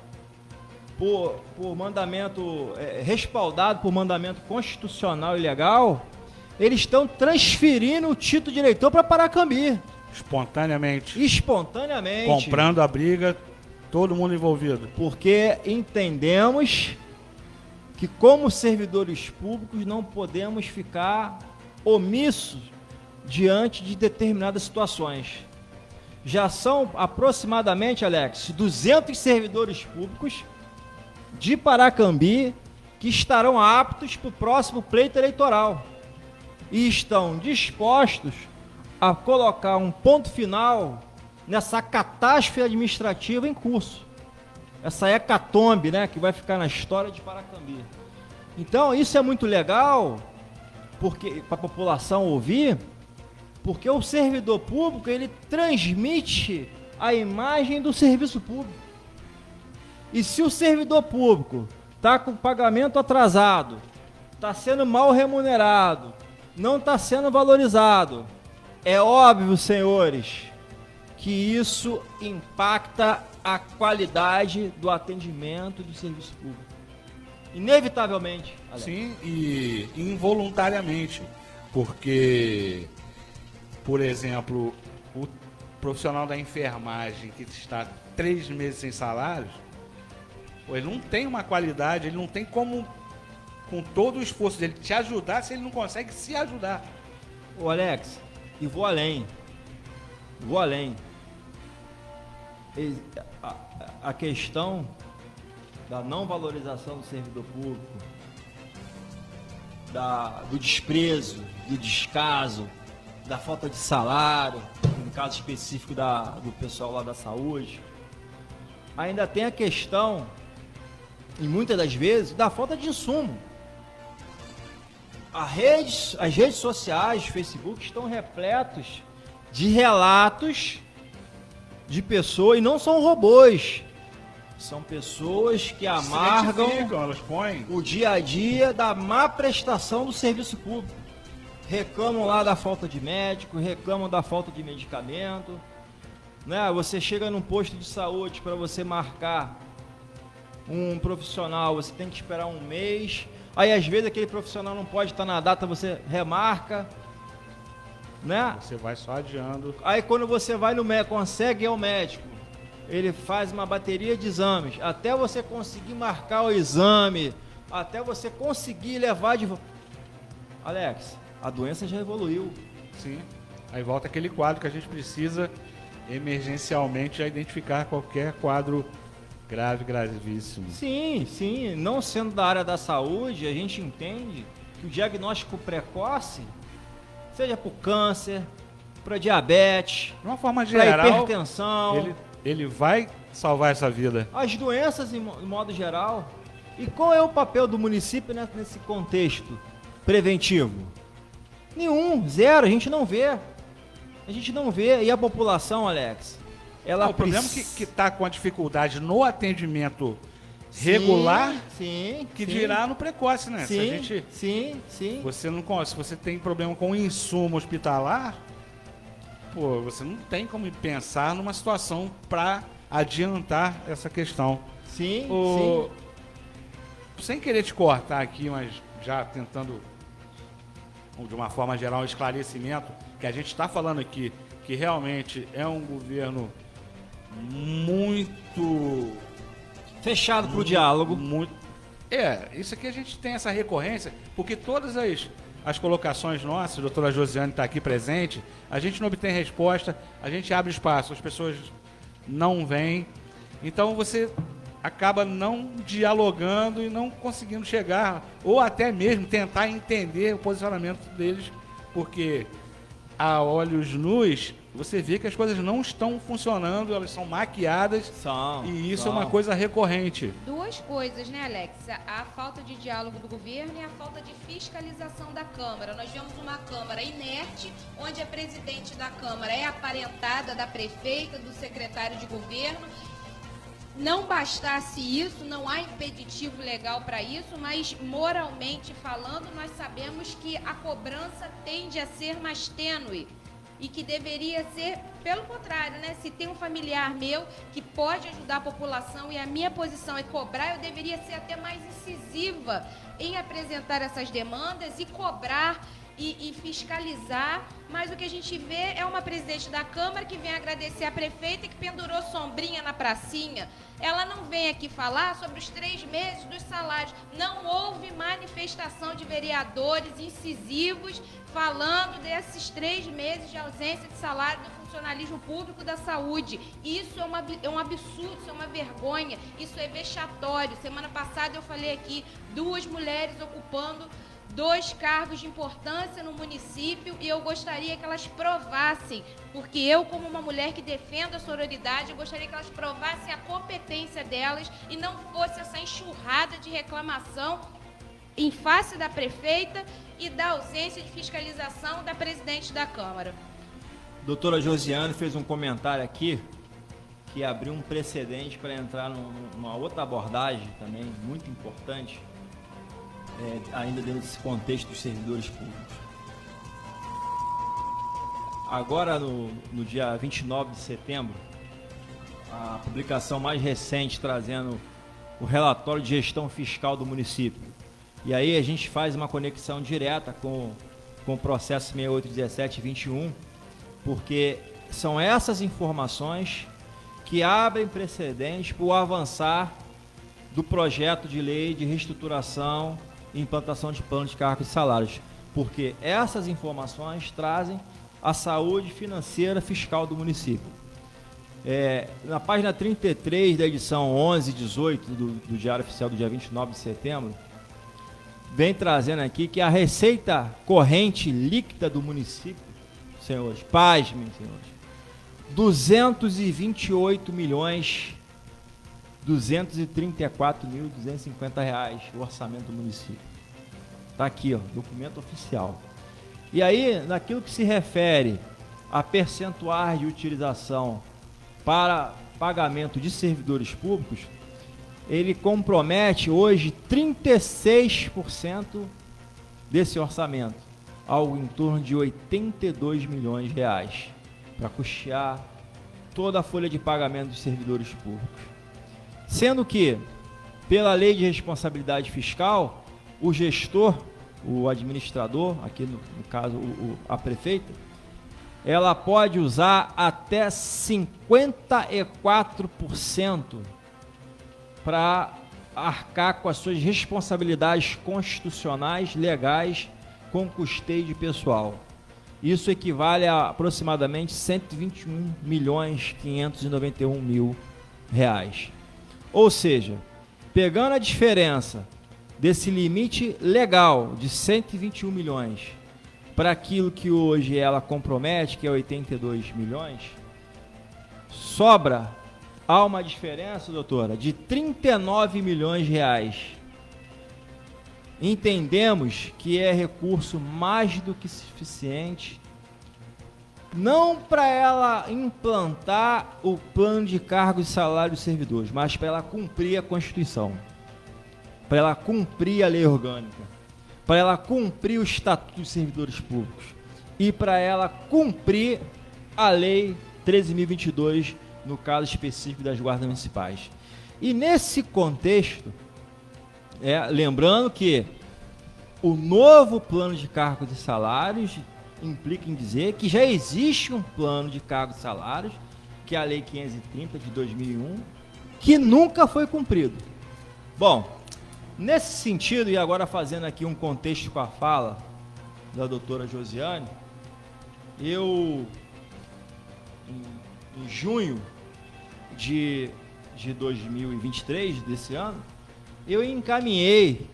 [SPEAKER 8] por mandamento, respaldado por mandamento constitucional e legal, eles estão transferindo o título de eleitor para Paracambi.
[SPEAKER 7] Espontaneamente. Comprando a briga, todo mundo envolvido.
[SPEAKER 8] Porque entendemos que, como servidores públicos, não podemos ficar omissos diante de determinadas situações. Já são aproximadamente, Alex, 200 servidores públicos de Paracambi que estarão aptos para o próximo pleito eleitoral e estão dispostos a colocar um ponto final nessa catástrofe administrativa em curso. Essa hecatombe, né, que vai ficar na história de Paracambi. Então, isso é muito legal, porque para a população ouvir, porque o servidor público, ele transmite a imagem do serviço público. E se o servidor público está com pagamento atrasado, está sendo mal remunerado, não está sendo valorizado, é óbvio, senhores, que isso impacta a qualidade do atendimento do serviço público. Inevitavelmente, Alex.
[SPEAKER 7] Sim, e involuntariamente. Porque, por exemplo, o profissional da enfermagem que está 3 meses sem salário, pô, ele não tem uma qualidade, ele não tem como, com todo o esforço dele, te ajudar se ele não consegue se ajudar.
[SPEAKER 8] Ô Alex, e vou além. Vou além. A questão da não valorização do servidor público, do desprezo, do descaso, da falta de salário, no caso específico do pessoal lá da saúde, ainda tem a questão, e muitas das vezes, da falta de insumo. As redes sociais, Facebook, estão repletos de relatos de pessoas, e não são robôs, são pessoas que amargam
[SPEAKER 7] elas põem
[SPEAKER 8] o dia a dia da má prestação do serviço público. Reclamam lá da falta de médico, reclamam da falta de medicamento, né? Você chega num posto de saúde para você marcar um profissional, você tem que esperar um mês. Aí às vezes aquele profissional não pode estar na data, você remarca, né?
[SPEAKER 7] Você vai só adiando.
[SPEAKER 8] Aí quando você vai no médico, consegue ir ao médico, ele faz uma bateria de exames, até você conseguir marcar o exame, até você conseguir levar de volta. Alex, a doença já evoluiu.
[SPEAKER 7] Sim. Aí volta aquele quadro que a gente precisa emergencialmente já identificar qualquer quadro grave, gravíssimo.
[SPEAKER 8] Sim, sim. Não sendo da área da saúde, a gente entende que o diagnóstico precoce, seja para o câncer, para diabetes,
[SPEAKER 7] De uma forma
[SPEAKER 8] para
[SPEAKER 7] geral,
[SPEAKER 8] hipertensão,
[SPEAKER 7] ele vai salvar essa vida.
[SPEAKER 8] as doenças em modo geral. E qual é o papel do município nesse contexto preventivo? Nenhum, zero, a gente não vê. A gente não vê. E a população, Alex, ela
[SPEAKER 7] O problema é que está com a dificuldade no atendimento regular,
[SPEAKER 8] sim,
[SPEAKER 7] que
[SPEAKER 8] sim,
[SPEAKER 7] dirá no precoce, né? Se a
[SPEAKER 8] Sim,
[SPEAKER 7] gente,
[SPEAKER 8] sim.
[SPEAKER 7] você não consegue, se você tem problema com insumo hospitalar, pô, você não tem como pensar numa situação para adiantar essa questão.
[SPEAKER 8] Sim,
[SPEAKER 7] Sem querer te cortar aqui, mas já tentando, de uma forma geral, um esclarecimento, que a gente está falando aqui, que realmente é um governo muito
[SPEAKER 8] fechado para o diálogo.
[SPEAKER 7] Isso aqui a gente tem essa recorrência, porque todas as colocações nossas, a doutora Josiane está aqui presente, a gente não obtém resposta, a gente abre espaço, as pessoas não vêm, então você acaba não dialogando e não conseguindo chegar, ou até mesmo tentar entender o posicionamento deles, porque a olhos nus, você vê que as coisas não estão funcionando, elas são maquiadas, e isso é uma coisa recorrente.
[SPEAKER 9] Duas coisas, né, Alexa? A falta de diálogo do governo e a falta de fiscalização da Câmara. Nós vemos uma Câmara inerte, onde a presidente da Câmara é aparentada da prefeita, do secretário de governo. Não bastasse isso, não há impeditivo legal para isso, mas moralmente falando, nós sabemos que a cobrança tende a ser mais tênue e que deveria ser, pelo contrário, né? Se tem um familiar meu que pode ajudar a população e a minha posição é cobrar, eu deveria ser até mais incisiva em apresentar essas demandas e cobrar e fiscalizar, mas o que a gente vê é uma presidente da Câmara que vem agradecer a prefeita que pendurou sombrinha na pracinha. Ela não vem aqui falar sobre os 3 meses dos salários. Não houve manifestação de vereadores incisivos falando desses 3 meses de ausência de salário do funcionalismo público da saúde. Isso é um absurdo, isso é uma vergonha, isso é vexatório. Semana passada eu falei aqui, 2 mulheres ocupando 2 cargos de importância no município e eu gostaria que elas provassem, porque eu, como uma mulher que defendo a sororidade, eu gostaria que elas provassem a competência delas e não fosse essa enxurrada de reclamação em face da prefeita e da ausência de fiscalização da presidente da Câmara.
[SPEAKER 8] Doutora Josiane fez um comentário aqui que abriu um precedente para entrar numa outra abordagem também muito importante, ainda dentro desse contexto dos servidores públicos. Agora, no dia 29 de setembro, a publicação mais recente trazendo o relatório de gestão fiscal do município. E aí a gente faz uma conexão direta com o processo 681721, porque são essas informações que abrem precedentes para o avançar do projeto de lei de reestruturação e implantação de plano de cargos e salários, porque essas informações trazem a saúde financeira fiscal do município. Na página 33 da edição 11 e 18 do Diário Oficial do dia 29 de setembro, vem trazendo aqui que a receita corrente líquida do município, senhores, pasmem, senhores, 234.234.250 reais o orçamento do município. Está aqui, ó, documento oficial. E aí, naquilo que se refere a percentuais de utilização para pagamento de servidores públicos, ele compromete hoje 36% desse orçamento, algo em torno de 82 milhões de reais, para custear toda a folha de pagamento dos servidores públicos. Sendo que, pela lei de responsabilidade fiscal, o gestor, o administrador, aqui no caso a prefeita, ela pode usar até 54% para arcar com as suas responsabilidades constitucionais, legais, com custeio de pessoal. Isso equivale a aproximadamente 121.591.000 reais. Ou seja, pegando a diferença desse limite legal de 121 milhões para aquilo que hoje ela compromete, que é 82 milhões, sobra, há uma diferença, doutora, de 39 milhões de reais. Entendemos que é recurso mais do que suficiente, não para ela implantar o plano de cargos e salários dos servidores, mas para ela cumprir a Constituição, para ela cumprir a lei orgânica, para ela cumprir o Estatuto dos Servidores Públicos e para ela cumprir a Lei 13.022, no caso específico das guardas municipais. E nesse contexto, lembrando que o novo plano de cargos e salários implica em dizer que já existe um plano de cargos e salários, que é a Lei 530 de 2001, que nunca foi cumprido. Bom, nesse sentido, e agora fazendo aqui um contexto com a fala da doutora Josiane, eu, em junho de 2023, desse ano, eu encaminhei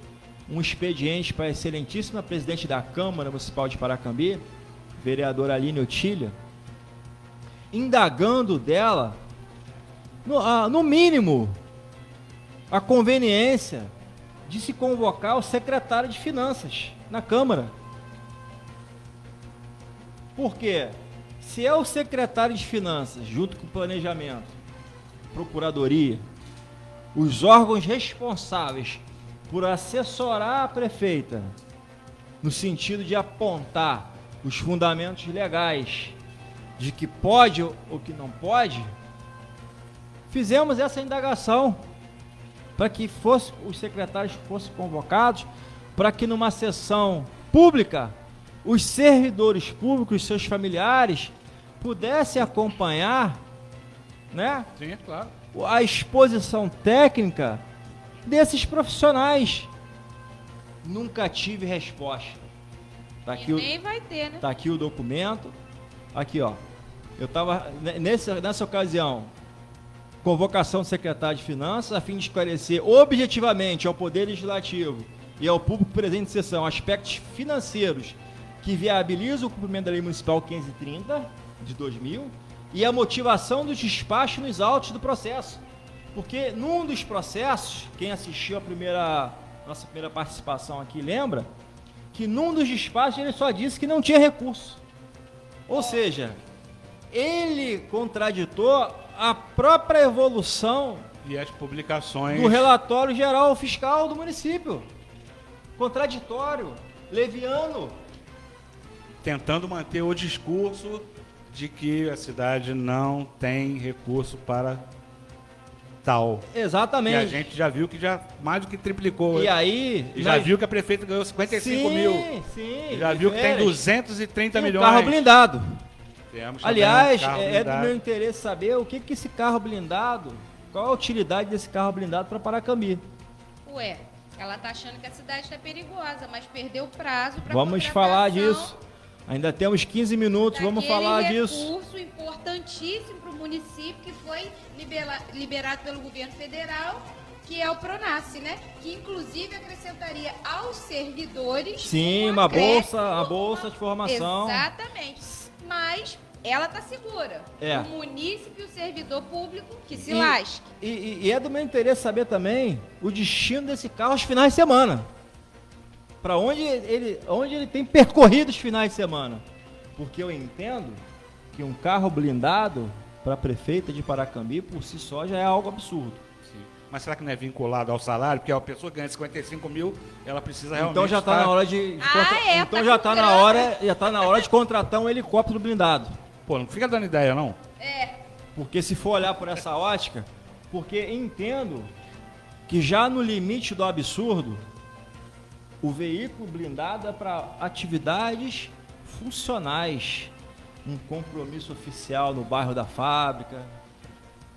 [SPEAKER 8] um expediente para a excelentíssima presidente da Câmara Municipal de Paracambi, vereadora Aline Otília, indagando dela, no mínimo, a conveniência de se convocar o secretário de Finanças na Câmara. Por quê? Se é o secretário de Finanças, junto com o Planejamento, Procuradoria, os órgãos responsáveis por assessorar a prefeita no sentido de apontar os fundamentos legais de que pode ou que não pode, fizemos essa indagação para que os secretários fossem convocados, para que numa sessão pública os servidores públicos e seus familiares pudessem acompanhar, né?
[SPEAKER 7] Sim, é claro.
[SPEAKER 8] A exposição técnica desses profissionais. Nunca tive resposta. Tá aqui
[SPEAKER 9] nem vai ter, né?
[SPEAKER 8] Tá aqui o documento. Aqui, ó. Eu estava nessa ocasião, convocação do secretário de Finanças, a fim de esclarecer objetivamente ao Poder Legislativo e ao público presente em sessão aspectos financeiros que viabilizam o cumprimento da Lei Municipal 530 de 2000 e a motivação dos despachos nos autos do processo. Porque num dos processos, quem assistiu nossa primeira participação aqui lembra que num dos despachos ele só disse que não tinha recurso. Ou seja, ele contraditou a própria evolução
[SPEAKER 7] e as publicações
[SPEAKER 8] do relatório geral fiscal do município. Contraditório, leviano.
[SPEAKER 7] Tentando manter o discurso de que a cidade não tem recurso para quintal.
[SPEAKER 8] Exatamente.
[SPEAKER 7] E a gente já viu que já mais do que triplicou.
[SPEAKER 8] E aí...
[SPEAKER 7] E já viu que a prefeita ganhou 55 mil.
[SPEAKER 8] Sim,
[SPEAKER 7] Já viu que tem 230
[SPEAKER 8] e um
[SPEAKER 7] milhões.
[SPEAKER 8] carro blindado.
[SPEAKER 7] Temos também
[SPEAKER 8] Aliás,
[SPEAKER 7] um carro
[SPEAKER 8] é do
[SPEAKER 7] blindado.
[SPEAKER 8] meu interesse saber o que esse carro blindado, qual a utilidade desse carro blindado para Paracambi.
[SPEAKER 9] Ué, ela tá achando que a cidade está perigosa, mas perdeu o prazo para
[SPEAKER 8] Vamos falar disso. Ainda temos 15 minutos, vamos falar disso.
[SPEAKER 9] Recurso importantíssimo para o município que foi liberado pelo governo federal, que é o Pronace, né? Que inclusive acrescentaria aos servidores.
[SPEAKER 8] Sim,
[SPEAKER 9] um
[SPEAKER 8] uma
[SPEAKER 9] acréscimo,
[SPEAKER 8] bolsa de formação.
[SPEAKER 9] Exatamente. Mas ela tá segura.
[SPEAKER 8] É.
[SPEAKER 9] O munícipe e o servidor público que se lasque.
[SPEAKER 8] E é do meu interesse saber também o destino desse carro aos finais de semana. Para onde ele tem percorrido os finais de semana. Porque eu entendo que um carro blindado para a prefeita de Paracambi, por si só, já é algo absurdo.
[SPEAKER 7] Sim. Mas será que não é vinculado ao salário? Porque a pessoa ganha 55 mil, ela precisa realmente...
[SPEAKER 8] Então já está na hora então já está na hora de contratar um helicóptero blindado.
[SPEAKER 7] Pô, não fica dando ideia, não?
[SPEAKER 8] Porque se for olhar por essa ótica, porque entendo que já no limite do absurdo, o veículo blindado é para atividades funcionais. Um compromisso oficial no bairro da Fábrica,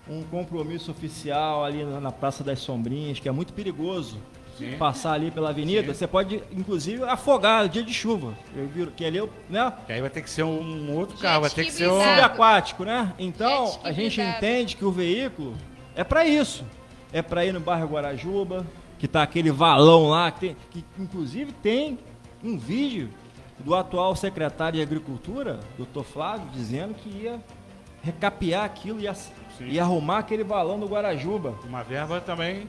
[SPEAKER 8] um compromisso oficial ali na Praça das Sombrinhas, que é muito perigoso.
[SPEAKER 7] Sim.
[SPEAKER 8] Passar ali pela avenida,
[SPEAKER 7] Sim.
[SPEAKER 8] você pode, inclusive, afogar no dia de chuva. Eu vi que ali, né?
[SPEAKER 7] E aí vai ter que ser um outro carro, vai ter que ser
[SPEAKER 9] blindado.
[SPEAKER 8] Subaquático, né? Então,
[SPEAKER 9] Jet ski
[SPEAKER 8] a gente
[SPEAKER 9] blindado.
[SPEAKER 8] entende que o veículo é para isso. É para ir no bairro Guarajuba, que tá aquele valão lá, que inclusive tem um vídeo do atual secretário de Agricultura, Dr. Flávio, dizendo que ia recapear aquilo, ia arrumar aquele valão do Guarajuba.
[SPEAKER 7] uma verba também.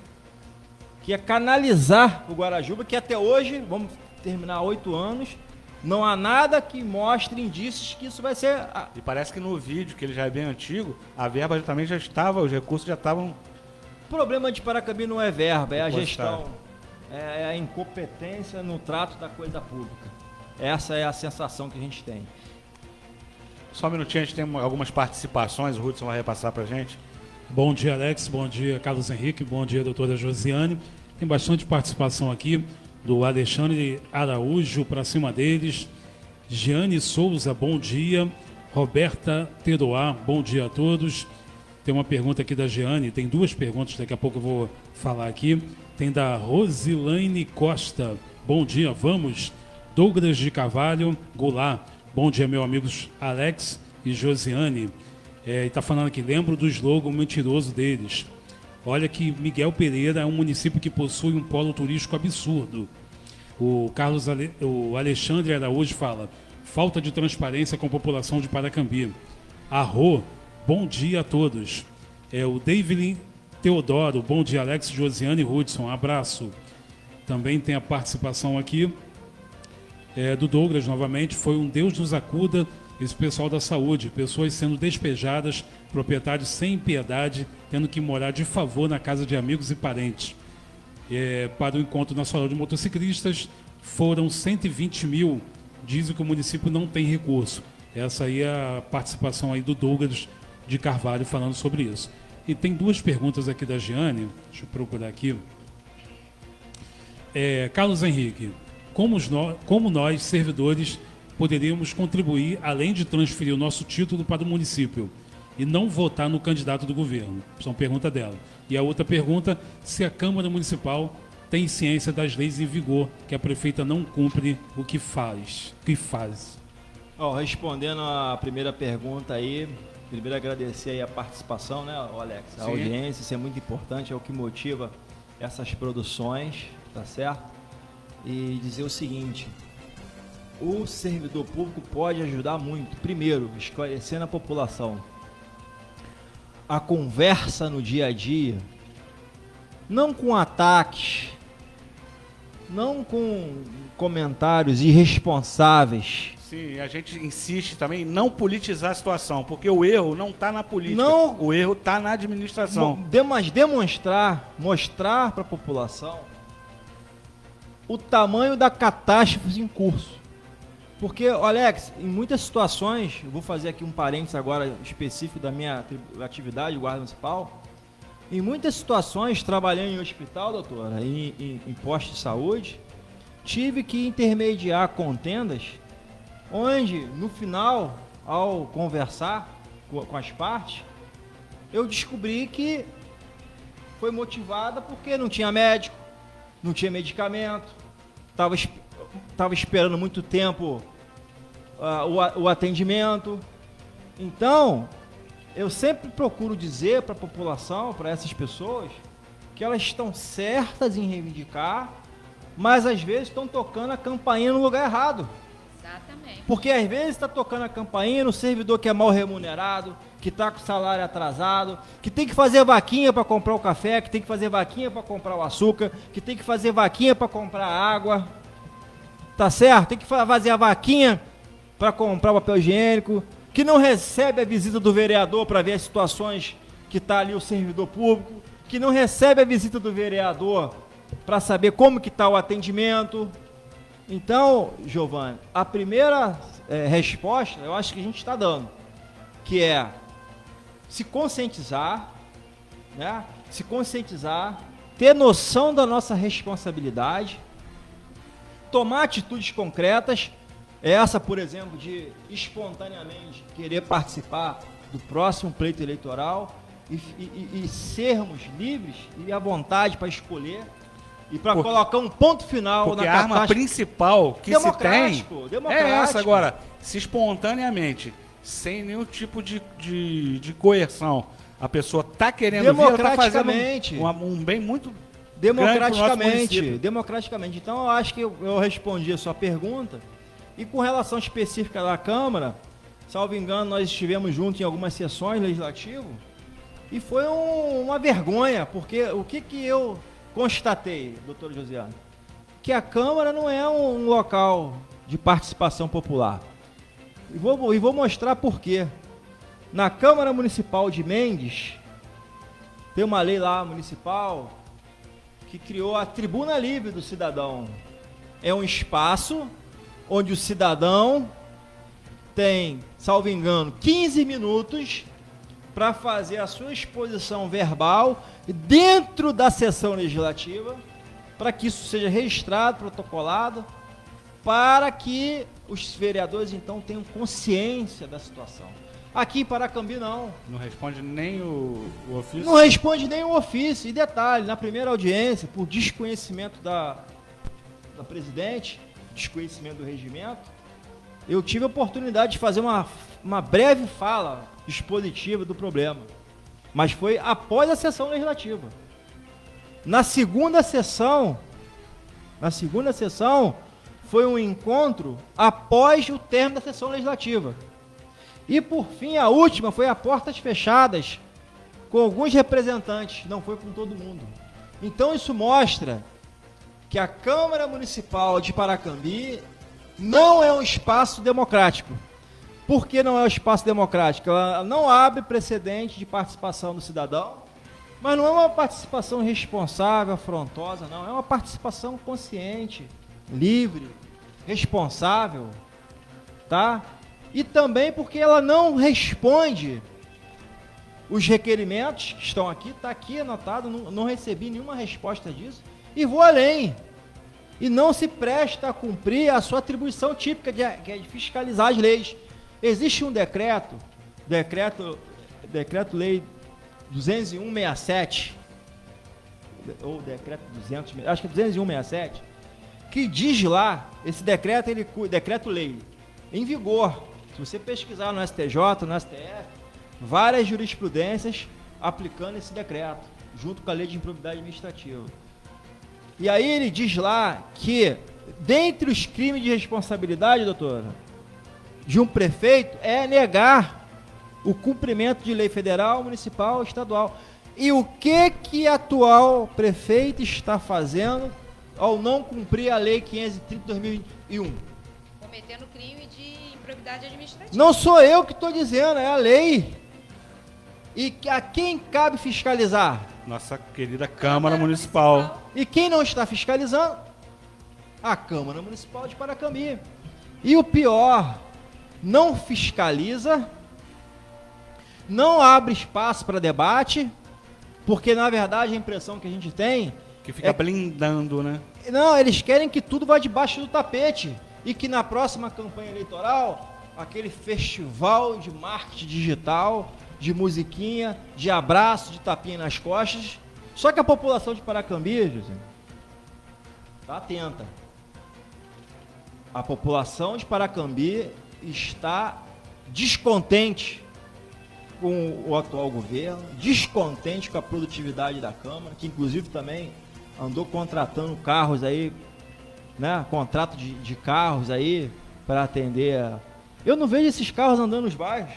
[SPEAKER 8] Que ia canalizar o Guarajuba, que até hoje, vamos terminar 8 anos, não há nada que mostre indícios que isso vai ser...
[SPEAKER 7] E parece que no vídeo, que ele já é bem antigo, a verba também já estava, os recursos já estavam...
[SPEAKER 8] O problema de Paracambi não é verba, é a
[SPEAKER 7] Depositado.
[SPEAKER 8] gestão, é a incompetência no trato da coisa pública. Essa é a sensação que a gente tem.
[SPEAKER 7] Só um minutinho, a gente tem algumas participações, o Hudson vai repassar pra gente.
[SPEAKER 10] Bom dia, Alex. Bom dia, Carlos Henrique. Bom dia, doutora Josiane. Tem bastante participação aqui do Alexandre Araújo, para cima deles. Giane Souza, bom dia. Roberta Teroá, bom dia a todos. Tem uma pergunta aqui da Giane, tem duas perguntas, daqui a pouco eu vou falar aqui. Tem da Rosilane Costa, bom dia, vamos. Douglas de Carvalho Goulart, bom dia, meus amigos Alex e Josiane. E está falando aqui, lembro do slogan mentiroso deles. Olha que Miguel Pereira é um município que possui um polo turístico absurdo. O Alexandre Araújo fala, falta de transparência com a população de Paracambi. Arro, bom dia a todos. O David Teodoro, bom dia, Alex, Josiane e Hudson, abraço. Também tem a participação aqui do Douglas, novamente, foi um Deus nos acuda, esse pessoal da saúde, pessoas sendo despejadas, proprietários sem piedade, tendo que morar de favor na casa de amigos e parentes. Para o Encontro Nacional de Motociclistas, foram 120 mil, dizem que o município não tem recurso. Essa aí é a participação aí do Douglas de Carvalho falando sobre isso. E tem duas perguntas aqui da Giane, deixa eu procurar aqui. Carlos Henrique, como nós, servidores, poderíamos contribuir, além de transferir o nosso título para o município e não votar no candidato do governo? Essa é uma pergunta dela. E a outra pergunta, se a Câmara Municipal tem ciência das leis em vigor, que a prefeita não cumpre o que faz.
[SPEAKER 8] Respondendo a primeira pergunta aí, primeiro agradecer aí a participação, né, Alex? A
[SPEAKER 7] Sim.
[SPEAKER 8] audiência, isso é muito importante, é o que motiva essas produções, tá certo? E dizer o seguinte, o servidor público pode ajudar muito, primeiro, esclarecendo a população. A conversa no dia a dia, não com ataques, não com comentários irresponsáveis.
[SPEAKER 7] Sim, a gente insiste também em não politizar a situação, porque o erro não está na política,
[SPEAKER 8] Não.
[SPEAKER 7] o erro está na administração.
[SPEAKER 8] Mas mostrar para a população o tamanho da catástrofe em curso. Porque, Alex, em muitas situações, eu vou fazer aqui um parênteses agora específico da minha atividade, guarda municipal, Em muitas situações, trabalhando em hospital, doutora, em posto de saúde, tive que intermediar contendas, onde, no final, ao conversar com as partes, eu descobri que foi motivada porque não tinha médico, não tinha medicamento, estava esperando muito tempo o atendimento. Então, eu sempre procuro dizer para a população, para essas pessoas, que elas estão certas em reivindicar, mas às vezes estão tocando a campainha no lugar errado.
[SPEAKER 9] Exatamente.
[SPEAKER 8] Porque às vezes está tocando a campainha no servidor que é mal remunerado, que está com o salário atrasado, que tem que fazer vaquinha para comprar o café, que tem que fazer vaquinha para comprar o açúcar, que tem que fazer vaquinha para comprar a água. Tá certo? Tem que fazer a vaquinha para comprar o papel higiênico, que não recebe a visita do vereador para ver as situações que está ali o servidor público, que não recebe a visita do vereador para saber como que está o atendimento. Então, Giovanni, a primeira resposta, eu acho que a gente está dando, que é se conscientizar, né? Se conscientizar, ter noção da nossa responsabilidade, tomar atitudes concretas. Essa, por exemplo, de espontaneamente querer participar do próximo pleito eleitoral e sermos livres e à vontade para escolher e para colocar um ponto final
[SPEAKER 7] porque
[SPEAKER 8] na
[SPEAKER 7] a arma principal que se tem é essa agora, se espontaneamente, sem nenhum tipo de coerção, a pessoa tá querendo vir, ela tá fazendo um bem muito
[SPEAKER 8] democraticamente. Então, eu acho que eu respondi a sua pergunta. E com relação específica da Câmara, salvo engano, nós estivemos juntos em algumas sessões legislativas e foi uma vergonha, porque o que eu constatei, doutor Josiane? Que a Câmara não é um local de participação popular. E vou mostrar por quê. Na Câmara Municipal de Mendes, tem uma lei lá municipal que criou a Tribuna Livre do Cidadão. É um espaço onde o cidadão tem, salvo engano, 15 minutos para fazer a sua exposição verbal dentro da sessão legislativa, para que isso seja registrado, protocolado, para que os vereadores, então, tenham consciência da situação. Aqui em Paracambi, não.
[SPEAKER 7] Não responde nem o ofício?
[SPEAKER 8] Não responde nem o ofício. E detalhe, na primeira audiência, por desconhecimento da presidente, desconhecimento do regimento, eu tive a oportunidade de fazer uma breve fala expositiva do problema, mas foi após a sessão legislativa. Na segunda sessão foi um encontro após o término da sessão legislativa. E por fim, a última foi a portas fechadas, com alguns representantes, não foi com todo mundo. Então isso mostra que a Câmara Municipal de Paracambi não é um espaço democrático. Por que não é um espaço democrático? Ela não abre precedente de participação do cidadão, mas não é uma participação responsável, afrontosa, não. É uma participação consciente, livre, responsável, tá? E também porque ela não responde os requerimentos que estão aqui, está aqui anotado, não recebi nenhuma resposta disso. E vou além. E não se presta a cumprir a sua atribuição típica, que é de fiscalizar as leis. Existe um decreto-lei 201/67, ou decreto 200, acho que é 201/67, que diz lá, esse decreto-lei, em vigor. Se você pesquisar no STJ, no STF, várias jurisprudências aplicando esse decreto, junto com a lei de improbidade administrativa. E aí ele diz lá que, dentre os crimes de responsabilidade, doutora, de um prefeito, é negar o cumprimento de lei federal, municipal, estadual. E o que a atual prefeito está fazendo ao não cumprir a lei 530/2001?
[SPEAKER 9] Cometendo crime de improbidade administrativa.
[SPEAKER 8] Não sou eu que estou dizendo, é a lei. E a quem cabe fiscalizar?
[SPEAKER 7] Nossa querida Câmara Municipal.
[SPEAKER 8] E quem não está fiscalizando? A Câmara Municipal de Paracambi. E o pior, não fiscaliza, não abre espaço para debate, Porque, na verdade, a impressão que a gente tem...
[SPEAKER 7] Que fica blindando, né?
[SPEAKER 8] Não, eles querem que tudo vá debaixo do tapete. E que na próxima campanha eleitoral, aquele festival de marketing digital, de musiquinha, de abraço, de tapinha nas costas. Só que a população de Paracambi, José, está atenta. A população de Paracambi está descontente com o atual governo, descontente com a produtividade da Câmara, que inclusive também andou contratando carros aí, né? Contrato de carros aí para atender. Eu não vejo esses carros andando nos bairros,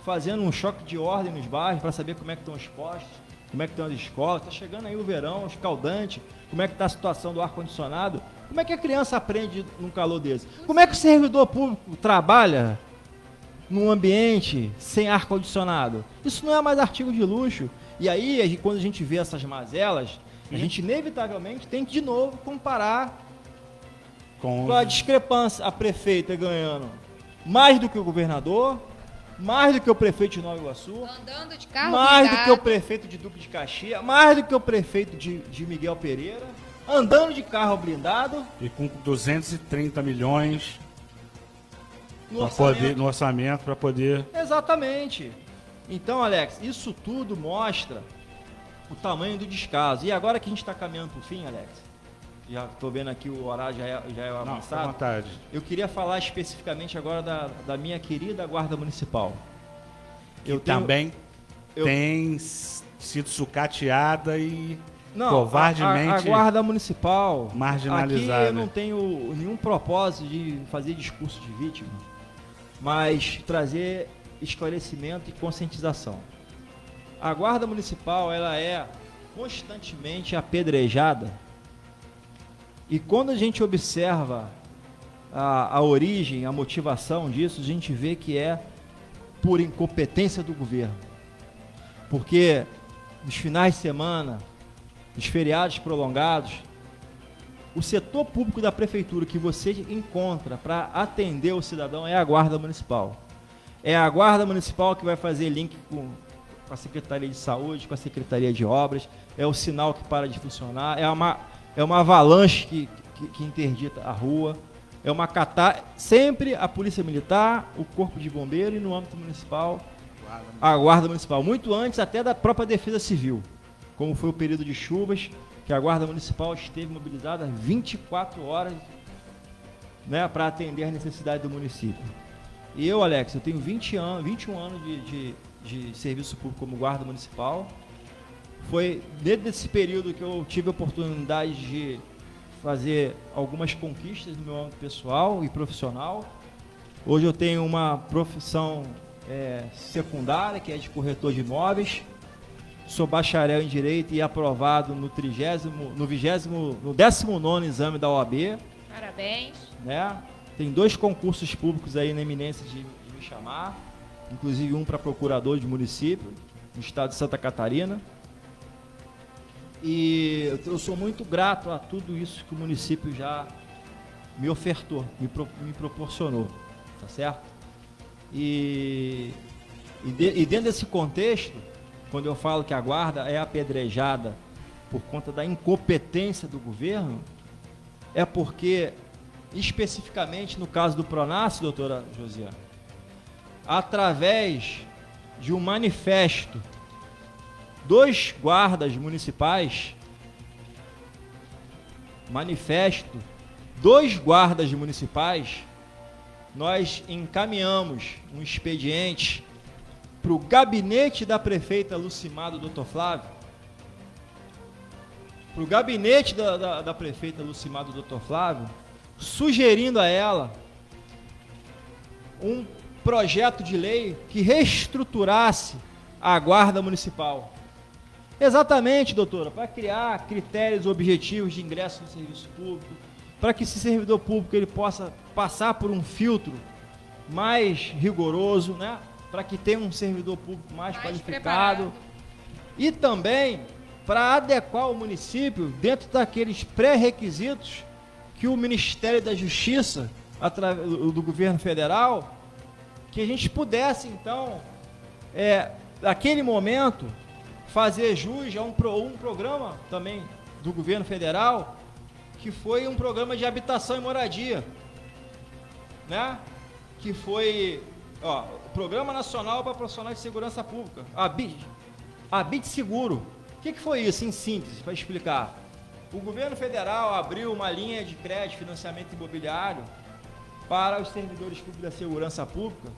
[SPEAKER 8] fazendo um choque de ordem nos bairros para saber como é que estão os postos, como é que estão as escolas. Está chegando aí o verão, escaldante, como é que está a situação do ar-condicionado. Como é que a criança aprende num calor desse? Como é que o servidor público trabalha num ambiente sem ar-condicionado? Isso não é mais artigo de luxo. E aí, quando a gente vê essas mazelas, a gente inevitavelmente tem que de novo comparar com a discrepância. A prefeita ganhando mais do que o governador, mais do que o prefeito de Nova Iguaçu,
[SPEAKER 9] andando de carro
[SPEAKER 8] mais
[SPEAKER 9] blindado,
[SPEAKER 8] do que o prefeito de Duque de Caxias, mais do que o prefeito de Miguel Pereira, andando de carro blindado.
[SPEAKER 7] E com 230 milhões
[SPEAKER 8] no
[SPEAKER 7] orçamento para poder...
[SPEAKER 8] Exatamente. Então, Alex, isso tudo mostra o tamanho do descaso. E agora que a gente está caminhando para o fim, Alex, já estou vendo aqui o horário já é avançado.
[SPEAKER 7] Não, fica à vontade.
[SPEAKER 8] Eu queria falar especificamente agora da minha querida Guarda Municipal.
[SPEAKER 7] Também tem sido sucateada e
[SPEAKER 8] não,
[SPEAKER 7] covardemente
[SPEAKER 8] a Guarda Municipal
[SPEAKER 7] marginalizada.
[SPEAKER 8] Aqui eu não tenho nenhum propósito de fazer discurso de vítima, mas trazer esclarecimento e conscientização. A Guarda Municipal, ela é constantemente apedrejada, e quando a gente observa a origem, a motivação disso, a gente vê que é por incompetência do governo. Porque nos finais de semana, nos feriados prolongados, o setor público da prefeitura que você encontra para atender o cidadão é a Guarda Municipal. É a Guarda Municipal que vai fazer link com a Secretaria de Saúde, com a Secretaria de Obras, é o sinal que para de funcionar, é uma avalanche que interdita a rua, é uma sempre a Polícia Militar, o Corpo de Bombeiro e no âmbito municipal, a Guarda Municipal, muito antes até da própria Defesa Civil, como foi o período de chuvas, que a Guarda Municipal esteve mobilizada 24 horas, né, para atender a necessidade do município. E eu, Alex, eu tenho 21 anos de serviço público como Guarda Municipal. Foi dentro desse período que eu tive a oportunidade de fazer algumas conquistas no meu âmbito pessoal e profissional. Hoje eu tenho uma profissão secundária, que é de corretor de imóveis. Sou bacharel em Direito e aprovado no 19º exame da OAB.
[SPEAKER 9] Parabéns.
[SPEAKER 8] Né? Tem 2 concursos públicos aí na eminência de me chamar, inclusive um para procurador de município, no estado de Santa Catarina. E eu sou muito grato a tudo isso que o município já me ofertou, me proporcionou, tá certo? E dentro desse contexto, quando eu falo que a Guarda é apedrejada por conta da incompetência do governo, é porque, especificamente no caso do Pronace, doutora Josiane, através de um manifesto, 2 guardas municipais, 2 guardas municipais, nós encaminhamos um expediente para o gabinete da prefeita Lucimar do Dr. Flávio, para o gabinete da prefeita Lucimar do Dr. Flávio, sugerindo a ela um projeto de lei que reestruturasse a Guarda Municipal. Exatamente, doutora, para criar critérios objetivos de ingresso no serviço público, para que esse servidor público ele possa passar por um filtro mais rigoroso, né? Para que tenha um servidor público mais qualificado. E também para adequar o município dentro daqueles pré-requisitos que o Ministério da Justiça, através do governo federal, que a gente pudesse, então, naquele momento, fazer jus a um programa também do governo federal, que foi um programa de habitação e moradia, né? Que foi o Programa Nacional para Profissionais de Segurança Pública, Habite Seguro. O que foi isso, em síntese, para explicar? O governo federal abriu uma linha de crédito, financiamento imobiliário para os servidores públicos da segurança pública,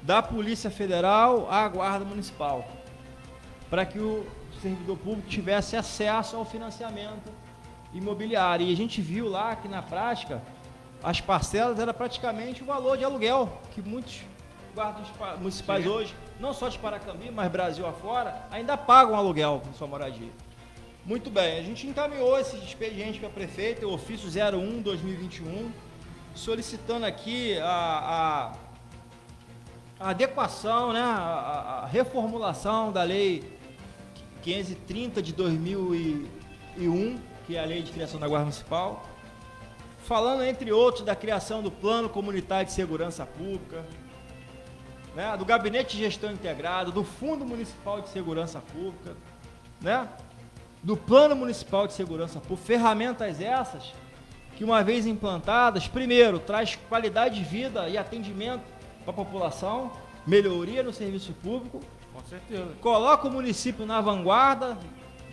[SPEAKER 8] da Polícia Federal à Guarda Municipal, para que o servidor público tivesse acesso ao financiamento imobiliário. E a gente viu lá que, na prática, as parcelas eram praticamente o valor de aluguel que muitos guardas municipais hoje, não só de Paracambi, mas Brasil afora, ainda pagam aluguel com sua moradia. Muito bem, a gente encaminhou esse expediente para a prefeita, o ofício 01/2021, solicitando aqui a adequação, né, a reformulação da lei 530 de 2001, que é a lei de criação da Guarda Municipal, falando, entre outros, da criação do Plano Comunitário de Segurança Pública, né, do Gabinete de Gestão Integrado, do Fundo Municipal de Segurança Pública, né, do Plano Municipal de Segurança Pública, ferramentas essas que, uma vez implantadas, primeiro, traz qualidade de vida e atendimento para a população, melhoria no serviço público,
[SPEAKER 7] Com certeza.
[SPEAKER 8] coloca o município na vanguarda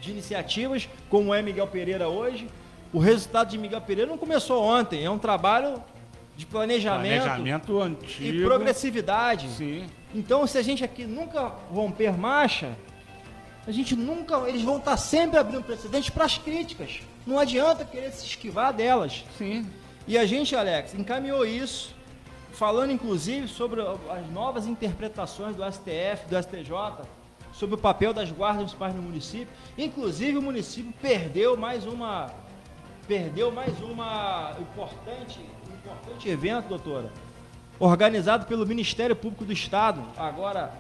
[SPEAKER 8] de iniciativas, como é Miguel Pereira hoje. O resultado de Miguel Pereira não começou ontem, é um trabalho de planejamento
[SPEAKER 7] antigo
[SPEAKER 8] e progressividade.
[SPEAKER 7] Sim.
[SPEAKER 8] Então, se a gente aqui nunca romper marcha, eles vão estar sempre abrindo precedente para as críticas. Não adianta querer se esquivar delas.
[SPEAKER 7] Sim.
[SPEAKER 8] E a gente, Alex, encaminhou isso, falando inclusive sobre as novas interpretações do STF, do STJ, sobre o papel das guardas municipais no município. Inclusive, o município perdeu mais uma importante evento, doutora, organizado pelo Ministério Público do Estado. Agora,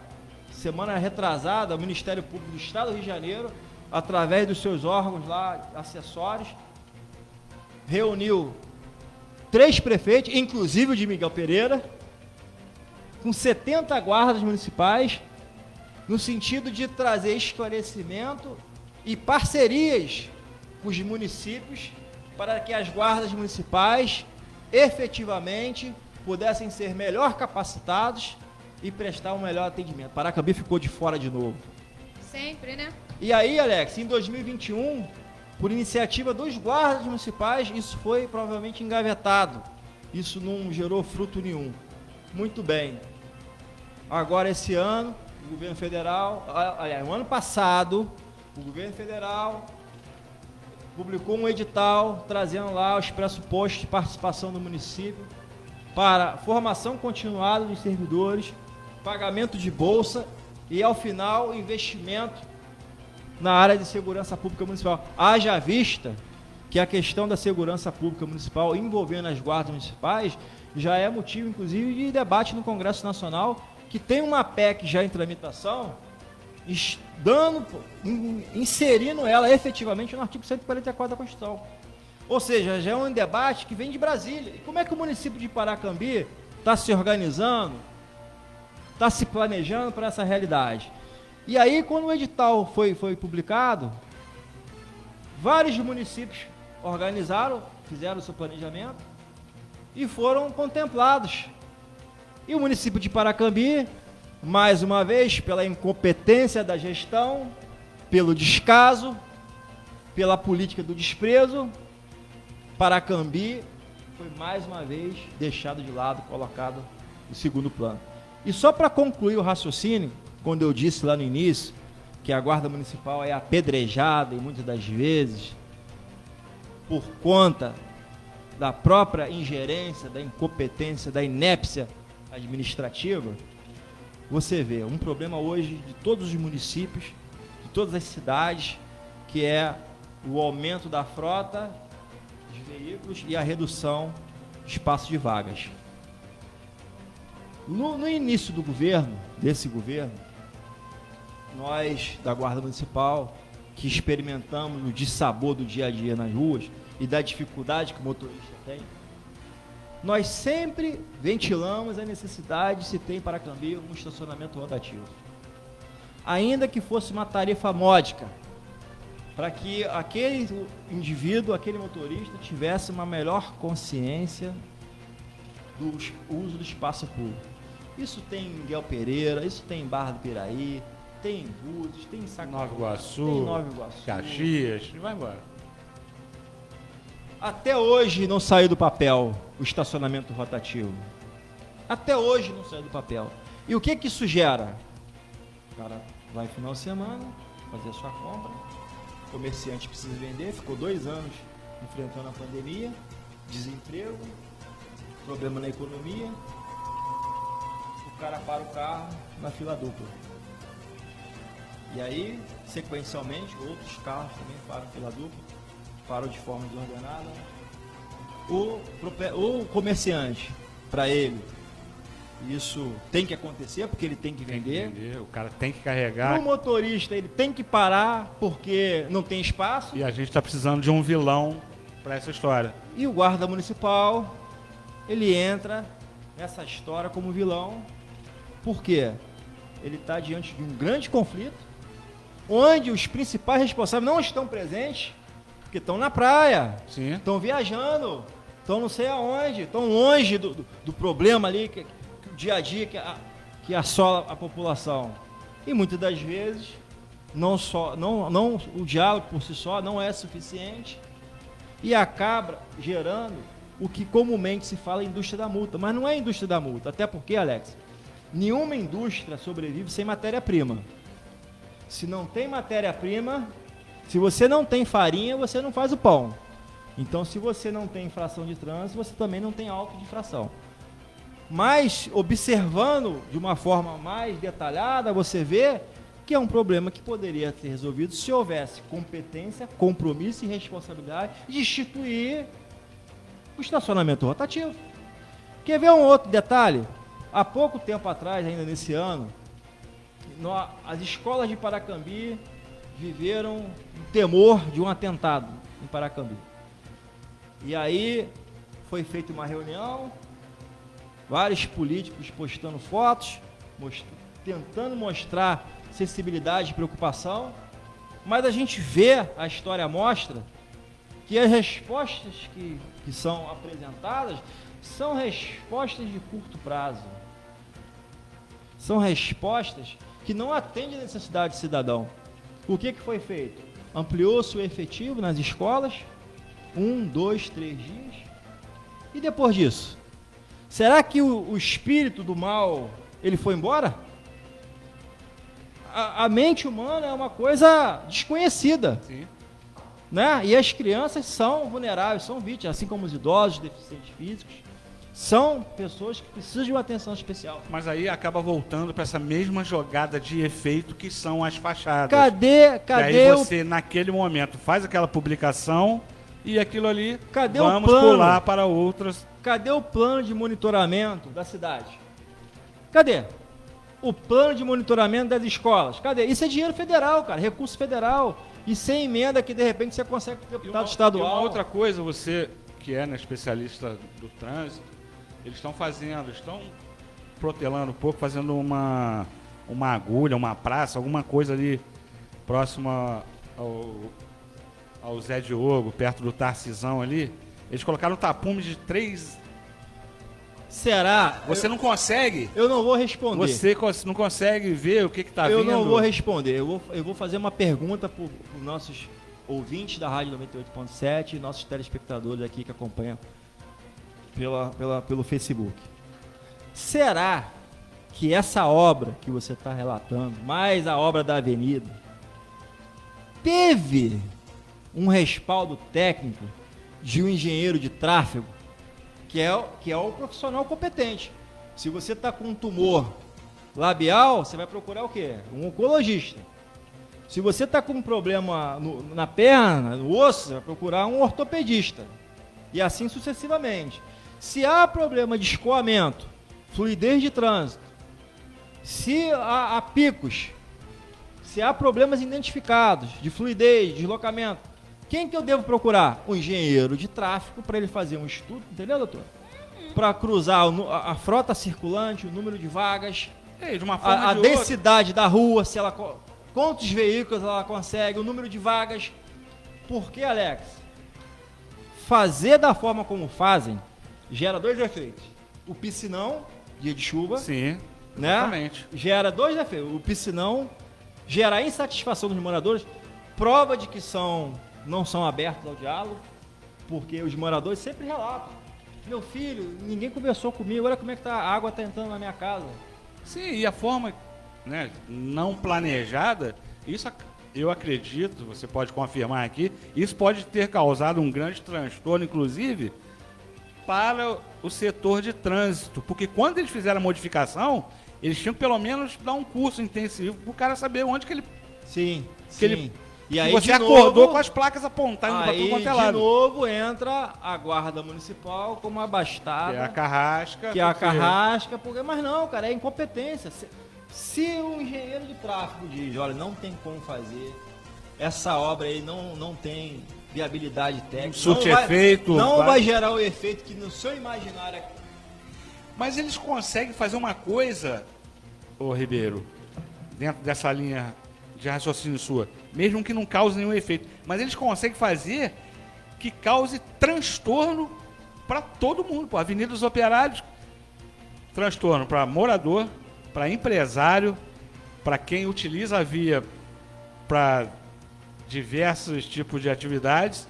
[SPEAKER 8] semana retrasada, o Ministério Público do Estado do Rio de Janeiro, através dos seus órgãos lá, acessórios, reuniu 3 prefeitos, inclusive o de Miguel Pereira, com 70 guardas municipais, no sentido de trazer esclarecimento e parcerias com os municípios para que as guardas municipais efetivamente pudessem ser melhor capacitados e prestar um melhor atendimento. Paracambi ficou de fora de novo.
[SPEAKER 9] Sempre, né?
[SPEAKER 8] E aí, Alex, em 2021, por iniciativa dos guardas municipais, isso foi provavelmente engavetado. Isso não gerou fruto nenhum. Muito bem. Agora, esse ano, o governo federal, aliás, o ano passado, o governo federal publicou um edital trazendo lá os pressupostos de participação do município para formação continuada dos servidores, pagamento de bolsa e, ao final, investimento na área de segurança pública municipal. Haja vista que a questão da segurança pública municipal envolvendo as guardas municipais já é motivo, inclusive, de debate no Congresso Nacional, que tem uma PEC já em tramitação, inserindo ela efetivamente no artigo 144 da Constituição. Ou seja, já é um debate que vem de Brasília. E como é que o município de Paracambi está se organizando, está se planejando para essa realidade? E aí, quando o edital foi publicado, vários municípios organizaram, fizeram o seu planejamento e foram contemplados. E o município de Paracambi, mais uma vez, pela incompetência da gestão, pelo descaso, pela política do desprezo, Paracambi foi mais uma vez deixado de lado, colocado no segundo plano. E só para concluir o raciocínio, quando eu disse lá no início que a Guarda Municipal é apedrejada e muitas das vezes por conta da própria ingerência, da incompetência, da inépcia administrativa, você vê um problema hoje de todos os municípios, de todas as cidades, que é o aumento da frota de veículos e a redução de espaço de vagas. No início do governo, desse governo, nós da Guarda Municipal, que experimentamos o dissabor do dia a dia nas ruas e da dificuldade que o motorista tem, nós sempre ventilamos a necessidade de se ter em Paracambi um estacionamento rotativo. ainda que fosse uma tarifa módica, para que aquele indivíduo, aquele motorista, tivesse uma melhor consciência do uso do espaço público. Isso tem em Miguel Pereira, isso tem em Barra do Piraí, tem em Búzios, tem em Sacoa,
[SPEAKER 7] Nova Iguaçu,
[SPEAKER 8] tem em Nova Iguaçu,
[SPEAKER 7] Caxias, e vai embora.
[SPEAKER 8] Até hoje não saiu do papel o estacionamento rotativo. Até hoje não saiu do papel. E o que que isso gera? O cara vai no final de semana fazer a sua compra, o comerciante precisa vender, ficou 2 anos enfrentando a pandemia, desemprego, problema na economia, o cara para o carro na fila dupla. E aí, sequencialmente, outros carros também param na fila dupla, param de forma desordenada. O comerciante, para ele, isso tem que acontecer porque ele tem que vender.
[SPEAKER 7] O cara tem que carregar.
[SPEAKER 8] O motorista, ele tem que parar porque não tem espaço.
[SPEAKER 7] E a gente está precisando de um vilão para essa história.
[SPEAKER 8] E o guarda municipal, ele entra nessa história como vilão. Por quê? Ele está diante de um grande conflito, onde os principais responsáveis não estão presentes, porque estão na praia, estão viajando, estão não sei aonde, estão longe do problema ali, que o dia a dia que assola a população. E muitas das vezes, não o diálogo por si só não é suficiente e acaba gerando o que comumente se fala indústria da multa. Mas não é indústria da multa, até porque, Alex, nenhuma indústria sobrevive sem matéria-prima. Se não tem matéria-prima, se você não tem farinha, você não faz o pão. Então, se você não tem infração de trânsito, você também não tem auto de infração. Mas, observando de uma forma mais detalhada, você vê que é um problema que poderia ser resolvido se houvesse competência, compromisso e responsabilidade de instituir o estacionamento rotativo. Quer ver um outro detalhe? Há pouco tempo atrás, ainda nesse ano, as escolas de Paracambi viveram o temor de um atentado em Paracambi. E aí foi feita uma reunião, vários políticos postando fotos, tentando mostrar sensibilidade e preocupação, mas a gente vê, a história mostra, que as respostas que são apresentadas são respostas de curto prazo. São respostas que não atendem a necessidade do cidadão. O que foi feito? Ampliou-se o efetivo nas escolas, 1, 2, 3 dias. E depois disso? Será que o espírito do mal, ele foi embora? A mente humana é uma coisa desconhecida.
[SPEAKER 7] Sim.
[SPEAKER 8] Né? E as crianças são vulneráveis, são vítimas, assim como os idosos, deficientes físicos. São pessoas que precisam de uma atenção especial.
[SPEAKER 7] Mas aí acaba voltando para essa mesma jogada de efeito que são as fachadas.
[SPEAKER 8] Cadê
[SPEAKER 7] e aí você, naquele momento, faz aquela publicação e aquilo ali, vamos pular para outras.
[SPEAKER 8] Cadê o plano de monitoramento da cidade? Cadê? O plano de monitoramento das escolas? Cadê? Isso é dinheiro federal, cara, recurso federal. E sem emenda que, de repente, você consegue deputado estadual.
[SPEAKER 7] E uma outra coisa, você que é especialista do trânsito, eles estão protelando um pouco, fazendo uma agulha, uma praça, alguma coisa ali próxima ao Zé Diogo, perto do Tarcisão ali. Eles colocaram tapumes de 3.
[SPEAKER 8] Será?
[SPEAKER 7] Você não consegue?
[SPEAKER 8] Eu não vou responder.
[SPEAKER 7] Você não consegue ver o que está vindo?
[SPEAKER 8] Eu não vou responder. Eu vou fazer uma pergunta para os nossos ouvintes da Rádio 98.7 e nossos telespectadores aqui que acompanham pelo Facebook. Será que essa obra que você está relatando, mais a obra da avenida, teve um respaldo técnico de um engenheiro de tráfego, que é o profissional competente? Se você está com um tumor labial, você vai procurar o quê? Um oncologista. Se você está com um problema na perna, no osso, você vai procurar um ortopedista. E assim sucessivamente. Se há problema de escoamento, fluidez de trânsito, se há picos, se há problemas identificados de fluidez, de deslocamento, quem que eu devo procurar? O engenheiro de tráfego para ele fazer um estudo, entendeu, doutor? Para cruzar a frota circulante, o número de vagas,
[SPEAKER 7] De uma forma
[SPEAKER 8] a
[SPEAKER 7] ou de outra.
[SPEAKER 8] densidade da rua, se ela quantos veículos ela consegue, o número de vagas. Porque, Alex, fazer da forma como fazem gera dois efeitos. O piscinão, dia de chuva,
[SPEAKER 7] Sim,
[SPEAKER 8] né?
[SPEAKER 7] exatamente.
[SPEAKER 8] Gera dois efeitos. O piscinão gera insatisfação dos moradores, prova de que não são abertos ao diálogo, porque os moradores sempre relatam. Meu filho, ninguém conversou comigo, olha como é que a água está entrando na minha casa.
[SPEAKER 7] Sim, e a forma, né, não planejada, isso eu acredito, você pode confirmar aqui, isso pode ter causado um grande transtorno, inclusive, para o setor de trânsito. Porque quando eles fizeram a modificação, eles tinham que pelo menos dar um curso intensivo para o cara saber onde que ele...
[SPEAKER 8] Sim,
[SPEAKER 7] que ele
[SPEAKER 8] sim. E aí,
[SPEAKER 7] você
[SPEAKER 8] de
[SPEAKER 7] acordou
[SPEAKER 8] novo,
[SPEAKER 7] com as placas apontando para tudo
[SPEAKER 8] aí,
[SPEAKER 7] quanto é
[SPEAKER 8] de
[SPEAKER 7] lado.
[SPEAKER 8] novo, entra a guarda municipal como abastada.
[SPEAKER 7] Que é a carrasca.
[SPEAKER 8] Que é a carrasca, mas não, cara, é incompetência. Se um engenheiro de tráfego diz, olha, não tem como fazer, essa obra aí não tem viabilidade técnica,
[SPEAKER 7] Efeito.
[SPEAKER 8] Não vai gerar o efeito que no seu imaginário...
[SPEAKER 7] Mas eles conseguem fazer uma coisa, ô Ribeiro, dentro dessa linha de raciocínio sua, mesmo que não cause nenhum efeito, mas eles conseguem fazer que cause transtorno para todo mundo, pô. Avenida dos Operários, transtorno para morador, para empresário, para quem utiliza a via para diversos tipos de atividades.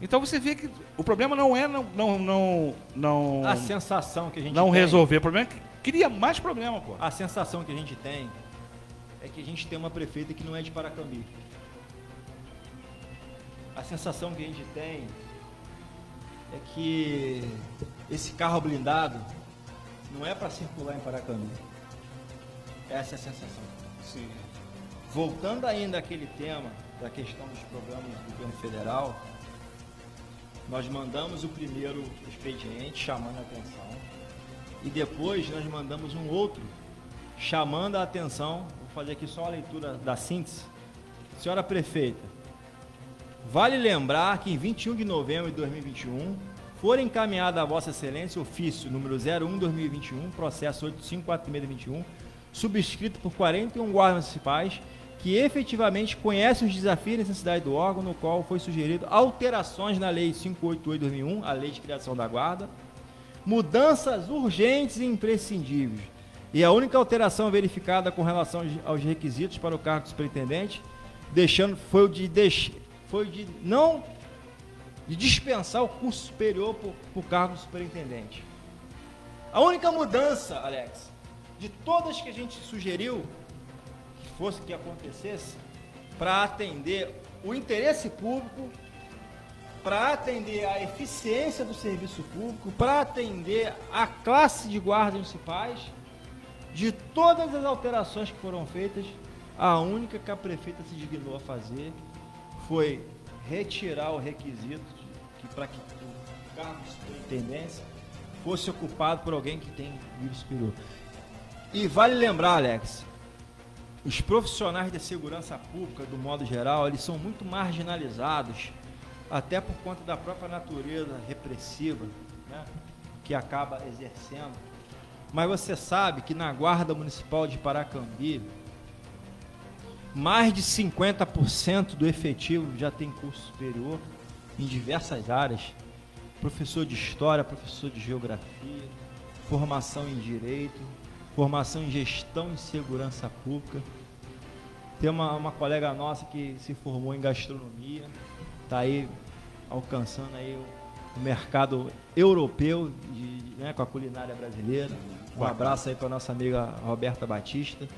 [SPEAKER 7] Então você vê que o problema não é não
[SPEAKER 8] A sensação que a gente
[SPEAKER 7] não
[SPEAKER 8] tem,
[SPEAKER 7] resolver, o problema é que cria mais problema, pô.
[SPEAKER 8] a sensação que a gente tem é que a gente tem uma prefeita que não é de Paracambi. A sensação que a gente tem é que esse carro blindado não é para circular em Paracambi. Essa é a sensação.
[SPEAKER 7] Sim.
[SPEAKER 8] Voltando ainda àquele tema da questão dos programas do governo federal, nós mandamos o primeiro expediente chamando a atenção e depois nós mandamos um outro chamando a atenção. Vou fazer aqui só a leitura da síntese. Senhora prefeita, vale lembrar que em 21 de novembro de 2021 foi encaminhado a Vossa Excelência ofício número 01/2021, processo 8546/2021, subscrito por 41 guardas municipais que efetivamente conhecem os desafios e necessidades do órgão, no qual foi sugerido alterações na Lei 588/2001, a Lei de Criação da Guarda, mudanças urgentes e imprescindíveis. E a única alteração verificada com relação aos requisitos para o cargo de superintendente, foi de dispensar o curso superior para o cargo de superintendente. A única mudança, Alex, de todas que a gente sugeriu que acontecesse, para atender o interesse público, para atender a eficiência do serviço público, para atender a classe de guardas municipais, de todas as alterações que foram feitas, a única que a prefeita se dignou a fazer foi retirar o requisito para que o cargo de superintendência fosse ocupado por alguém que tem nível superior. E vale lembrar, Alex, os profissionais de segurança pública, do modo geral, eles são muito marginalizados, até por conta da própria natureza repressiva, né, que acaba exercendo. Mas você sabe que na Guarda Municipal de Paracambi, mais de 50% do efetivo já tem curso superior em diversas áreas. Professor de História, professor de Geografia, formação em Direito, formação em Gestão e Segurança Pública. Tem uma colega nossa que se formou em Gastronomia, está aí alcançando aí o mercado europeu né, com a culinária brasileira. Um abraço aí para nossa amiga Roberta Batista.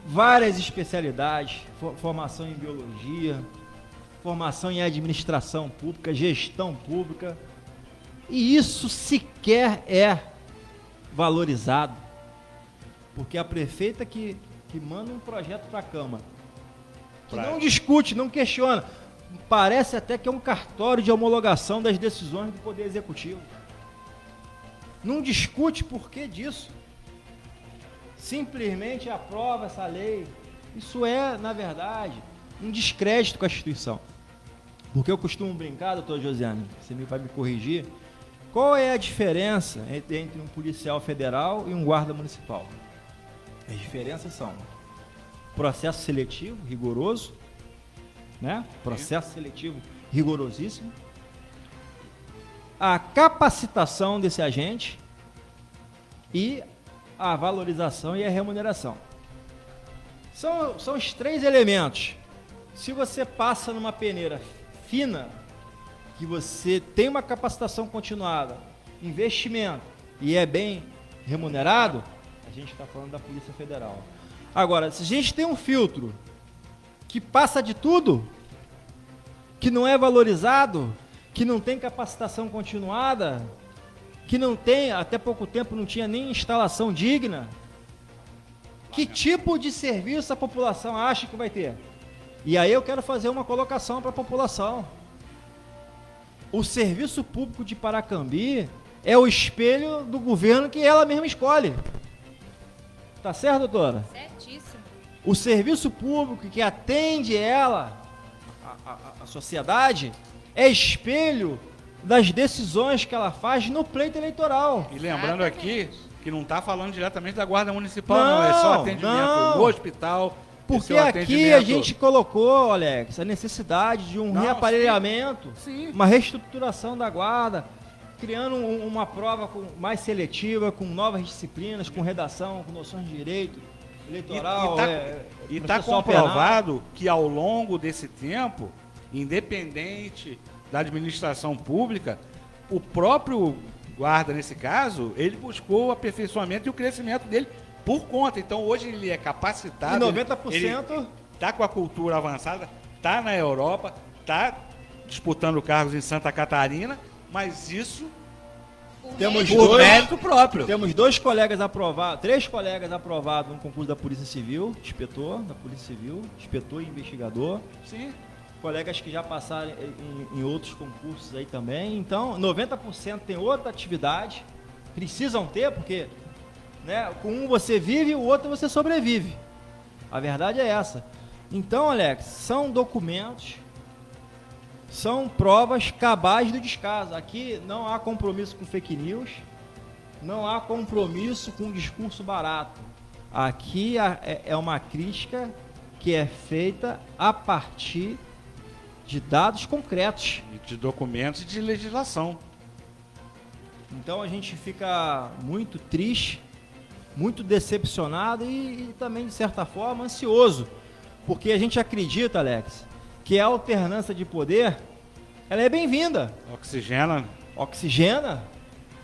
[SPEAKER 8] Várias especialidades, formação em Biologia, formação em Administração Pública, Gestão Pública. E isso sequer é valorizado, porque a prefeita que manda um projeto para a Câmara, que não discute, não questiona, parece até que é um cartório de homologação das decisões do Poder Executivo. Não discute por que disso, simplesmente aprova essa lei. Isso é, na verdade, um descrédito com a instituição. Porque eu costumo brincar, doutor Josiane, você vai me corrigir, Qual é a diferença entre um policial federal e um guarda municipal? As diferenças são processo seletivo rigoroso, né? Processo seletivo rigorosíssimo. A capacitação desse agente e a valorização e a remuneração. São os 3 elementos. Se você passa numa peneira fina, que você tem uma capacitação continuada, investimento e é bem remunerado, a gente está falando da Polícia Federal. Agora, se a gente tem um filtro que passa de tudo, que não é valorizado, que não tem capacitação continuada, que não tem, até pouco tempo não tinha nem instalação digna, que tipo de serviço a população acha que vai ter? E aí eu quero fazer uma colocação para a população. O serviço público de Paracambi é o espelho do governo que ela mesma escolhe. Tá certo, doutora?
[SPEAKER 9] Certíssimo.
[SPEAKER 8] O serviço público que atende ela, a sociedade, é espelho das decisões que ela faz no pleito eleitoral.
[SPEAKER 7] E lembrando aqui que não está falando diretamente da Guarda Municipal, não, é só atendimento no hospital.
[SPEAKER 8] Porque aqui a gente colocou, Alex, a necessidade de um reaparelhamento, uma reestruturação da guarda, criando uma prova mais seletiva, com novas disciplinas, com redação, com noções de direito eleitoral.
[SPEAKER 7] E está comprovado que ao longo desse tempo, independente da administração pública, o próprio guarda, nesse caso, ele buscou o aperfeiçoamento e o crescimento dele por conta. Então hoje ele é capacitado.
[SPEAKER 8] E 90%?
[SPEAKER 7] Está com a cultura avançada, está na Europa, está disputando cargos em Santa Catarina, mas isso
[SPEAKER 8] temos
[SPEAKER 7] por mérito próprio.
[SPEAKER 8] Temos 3 colegas aprovados no concurso da Polícia Civil, inspetor da Polícia Civil, inspetor e investigador.
[SPEAKER 7] Sim.
[SPEAKER 8] Colegas que já passaram em outros concursos aí também. Então, 90% tem outra atividade, precisam ter, porque, né, com um você vive, o outro você sobrevive. A verdade é essa. Então, Alex, são documentos, são provas cabais do descaso. Aqui não há compromisso com fake news, não há compromisso com discurso barato. Aqui é uma crítica que é feita a partir de dados concretos.
[SPEAKER 7] De documentos e de legislação.
[SPEAKER 8] Então a gente fica muito triste, muito decepcionado e também, de certa forma, ansioso. Porque a gente acredita, Alex, que a alternância de poder, ela é bem-vinda. Oxigena.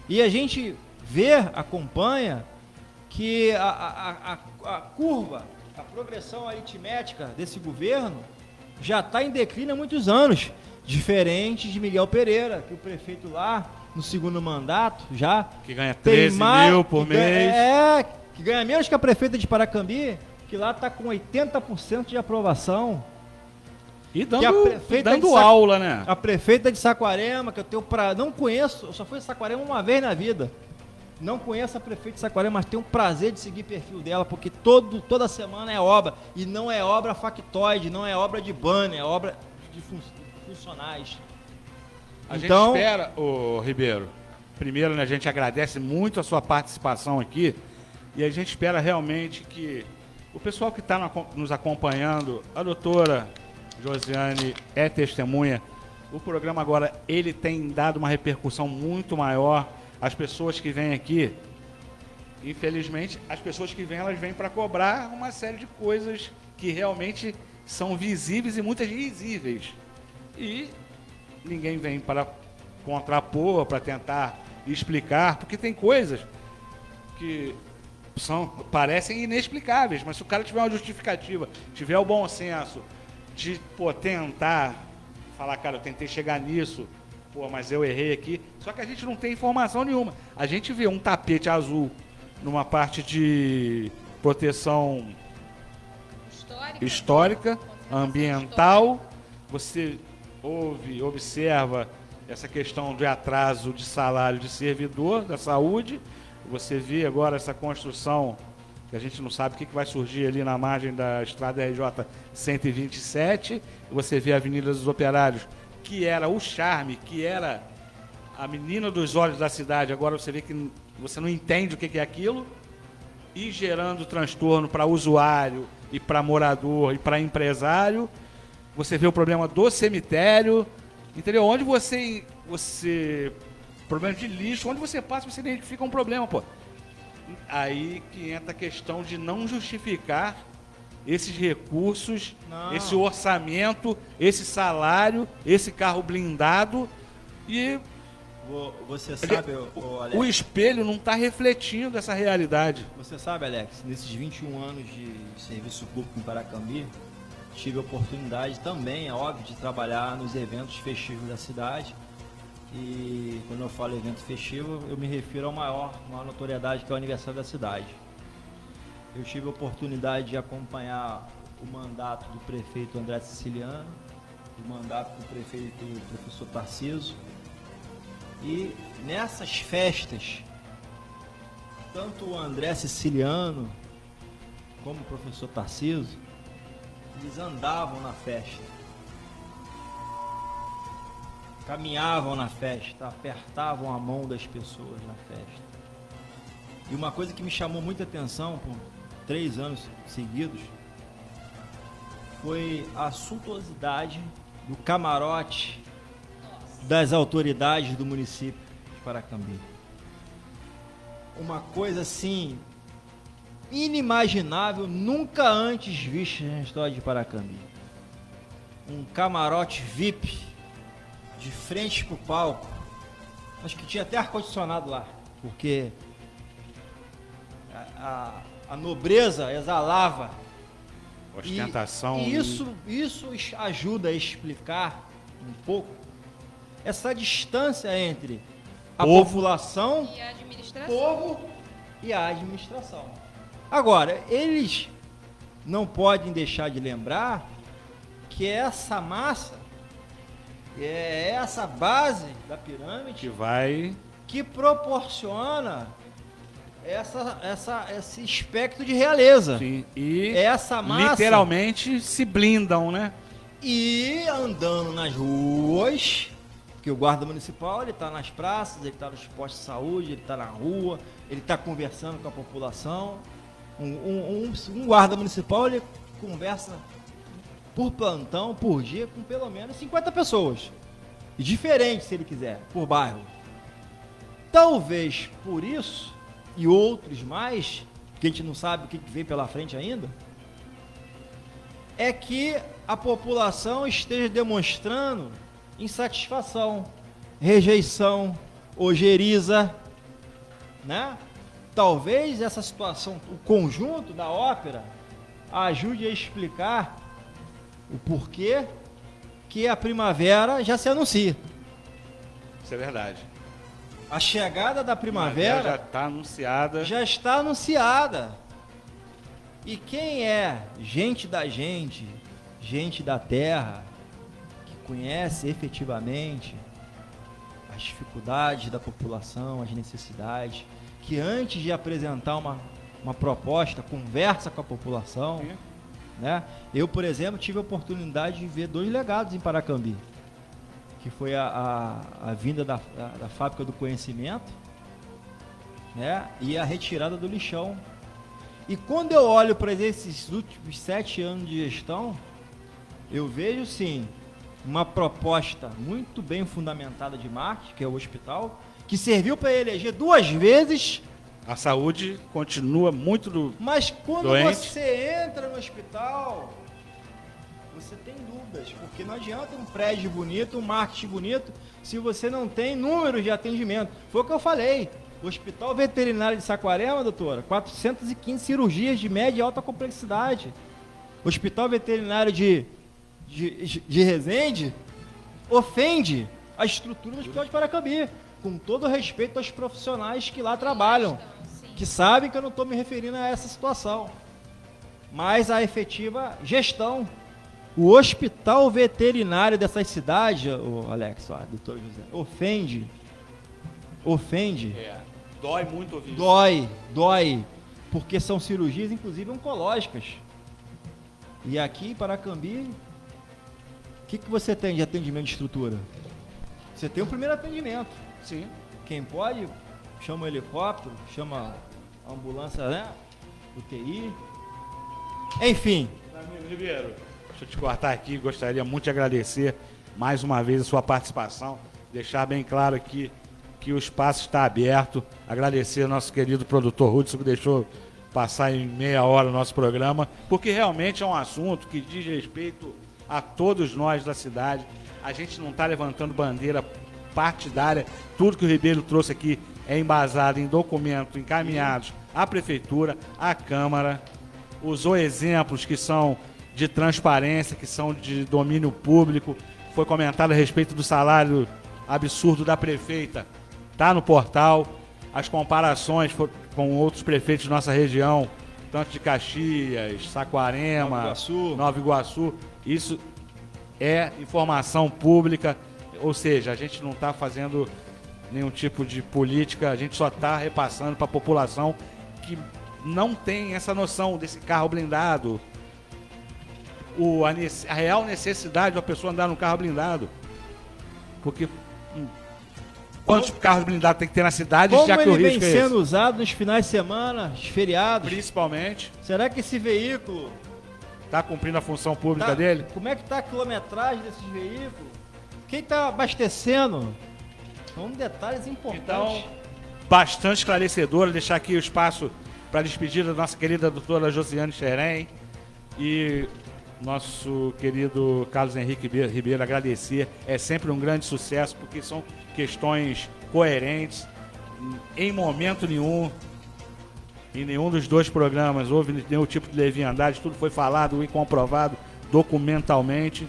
[SPEAKER 8] E a gente vê, acompanha, que a curva, a progressão aritmética desse governo já está em declínio há muitos anos. Diferente de Miguel Pereira, que o prefeito lá, no segundo mandato, já...
[SPEAKER 7] Que ganha 13 mil por mês.
[SPEAKER 8] Que ganha menos que a prefeita de Paracambi, que lá está com 80% de aprovação.
[SPEAKER 7] E dando aula, né?
[SPEAKER 8] A prefeita de Saquarema, que eu tenho não conheço, eu só fui em Saquarema uma vez na vida. Não conheço a prefeita de Saquarema, mas tenho o prazer de seguir o perfil dela, porque toda semana é obra. E não é obra factoide, não é obra de banner, é obra de funcionais.
[SPEAKER 7] A gente espera, Ribeiro, primeiro, né, a gente agradece muito a sua participação aqui e a gente espera realmente que o pessoal que está nos acompanhando, a doutora Josiane é testemunha, o programa agora ele tem dado uma repercussão muito maior. As pessoas que vêm aqui, infelizmente, as pessoas que vêm, elas vêm para cobrar uma série de coisas que realmente são visíveis e muitas invisíveis. E ninguém vem para contrapor, para tentar explicar, porque tem coisas que parecem inexplicáveis, mas se o cara tiver uma justificativa, tiver o bom senso de tentar falar, cara, eu tentei chegar nisso, mas eu errei aqui. Só que a gente não tem informação nenhuma. A gente vê um tapete azul numa parte de proteção histórica, ambiental. Você observa essa questão de atraso de salário de servidor da saúde. Você vê agora essa construção, que a gente não sabe o que vai surgir ali na margem da estrada RJ 127. Você vê a Avenida dos Operários, que era o charme, que era a menina dos olhos da cidade, agora você vê que você não entende o que é aquilo, e gerando transtorno para usuário, e para morador, e para empresário. Você vê o problema do cemitério, entendeu? Onde você problema de lixo, onde você passa, você identifica um problema, pô. Aí que entra a questão de não justificar esses recursos, esse orçamento, esse salário, esse carro blindado e
[SPEAKER 8] você sabe, Alex,
[SPEAKER 7] o espelho não está refletindo essa realidade.
[SPEAKER 8] Você sabe, Alex, nesses 21 anos de serviço público em Paracambi, tive a oportunidade também, é óbvio, de trabalhar nos eventos festivos da cidade. E quando eu falo evento festivo, eu me refiro ao maior notoriedade, que é o aniversário da cidade. Eu tive a oportunidade de acompanhar o mandato do prefeito André Siciliano, o mandato do prefeito professor Tarcísio. E nessas festas, tanto o André Siciliano como o professor Tarcísio, eles andavam na festa, caminhavam na festa, apertavam a mão das pessoas na festa. E uma coisa que me chamou muita atenção por 3 anos seguidos foi a suntuosidade do camarote das autoridades do município de Paracambi. Uma coisa assim inimaginável, nunca antes vista na história de Paracambi. Um camarote VIP de frente pro palco. Acho que tinha até ar-condicionado lá, porque a nobreza exalava.
[SPEAKER 7] Ostentação.
[SPEAKER 8] E isso ajuda a explicar um pouco essa distância entre a população,
[SPEAKER 9] E a administração.
[SPEAKER 8] povo e a administração. Agora, eles não podem deixar de lembrar que essa massa, é essa base da pirâmide que proporciona esse espectro de realeza.
[SPEAKER 7] Sim. E
[SPEAKER 8] essa massa
[SPEAKER 7] literalmente se blindam, né?
[SPEAKER 8] E andando nas ruas, porque o guarda municipal, ele está nas praças, ele está nos postos de saúde, ele está na rua, ele está conversando com a população. Um guarda municipal, ele conversa por plantão, por dia, com pelo menos 50 pessoas. E diferente, se ele quiser, por bairro. Talvez por isso, e outros mais, que a gente não sabe o que vem pela frente ainda, é que a população esteja demonstrando insatisfação, rejeição, ojeriza, né? Talvez essa situação, o conjunto da ópera, ajude a explicar o porquê que a primavera já se anuncia.
[SPEAKER 7] Isso é verdade.
[SPEAKER 8] A chegada da primavera
[SPEAKER 7] já está anunciada.
[SPEAKER 8] Já está anunciada. E quem é gente da terra, que conhece efetivamente as dificuldades da população, as necessidades, que antes de apresentar uma proposta, conversa com a população, né? Eu, por exemplo, tive a oportunidade de ver 2 legados em Paracambi, que foi a vinda da fábrica do conhecimento, né? E a retirada do lixão. E quando eu olho para esses últimos 7 anos de gestão, eu vejo sim uma proposta muito bem fundamentada de marketing, que é o hospital, que serviu para eleger 2 vezes.
[SPEAKER 7] A saúde continua muito
[SPEAKER 8] Mas quando
[SPEAKER 7] doente.
[SPEAKER 8] você entra no hospital, você tem dúvidas, porque não adianta um prédio bonito, um marketing bonito, se você não tem números de atendimento. Foi o que eu falei. O Hospital Veterinário de Saquarema, doutora, 415 cirurgias de média e alta complexidade. O Hospital Veterinário de Resende ofende a estrutura do Hospital de Paracambi, com todo o respeito aos profissionais que lá trabalham, que sabem que eu não estou me referindo a essa situação, mas a efetiva gestão. O hospital veterinário dessas cidades, Alex, doutor José, ofende.
[SPEAKER 7] Dói muito ouvir.
[SPEAKER 8] Dói, porque são cirurgias, inclusive, oncológicas. E aqui em Paracambi, o que você tem de atendimento de estrutura? Você tem o primeiro atendimento.
[SPEAKER 7] Sim.
[SPEAKER 8] Quem pode, chama o helicóptero, chama a ambulância, né? UTI. Enfim.
[SPEAKER 7] Amigo Ribeiro, deixa eu te cortar aqui, gostaria muito de agradecer mais uma vez a sua participação, deixar bem claro aqui que o espaço está aberto, agradecer ao nosso querido produtor Hudson que deixou passar em meia hora o nosso programa, porque realmente é um assunto que diz respeito a todos nós da cidade. A gente não está levantando bandeira partidária, tudo que o Ribeiro trouxe aqui é embasado em documentos encaminhados à Prefeitura, à Câmara, usou exemplos que são de transparência, que são de domínio público, foi comentado a respeito do salário absurdo da prefeita, está no portal, as comparações com outros prefeitos de nossa região, tanto de Caxias, Saquarema, Nova Iguaçu, isso é informação pública, ou seja, a gente não está fazendo nenhum tipo de política, a gente só está repassando para a população que não tem essa noção desse carro blindado, a real necessidade da pessoa andar num carro blindado, porque quantos carros blindados tem que ter na cidade,
[SPEAKER 8] Como
[SPEAKER 7] já que
[SPEAKER 8] ele
[SPEAKER 7] o
[SPEAKER 8] vem
[SPEAKER 7] risco é
[SPEAKER 8] sendo
[SPEAKER 7] esse?
[SPEAKER 8] usado nos finais de semana, nos feriados?
[SPEAKER 7] Principalmente.
[SPEAKER 8] Será que esse veículo
[SPEAKER 7] está cumprindo a função pública dele?
[SPEAKER 8] Como é que está a quilometragem desses veículos? Quem está abastecendo? São detalhes importantes.
[SPEAKER 7] Então, bastante esclarecedor, deixar aqui o espaço para a despedida da nossa querida doutora Josiane Xerém e nosso querido Carlos Henrique Ribeiro, agradecer. É sempre um grande sucesso, porque são questões coerentes. Em momento nenhum, em nenhum dos dois programas, houve nenhum tipo de leviandade, tudo foi falado e comprovado documentalmente.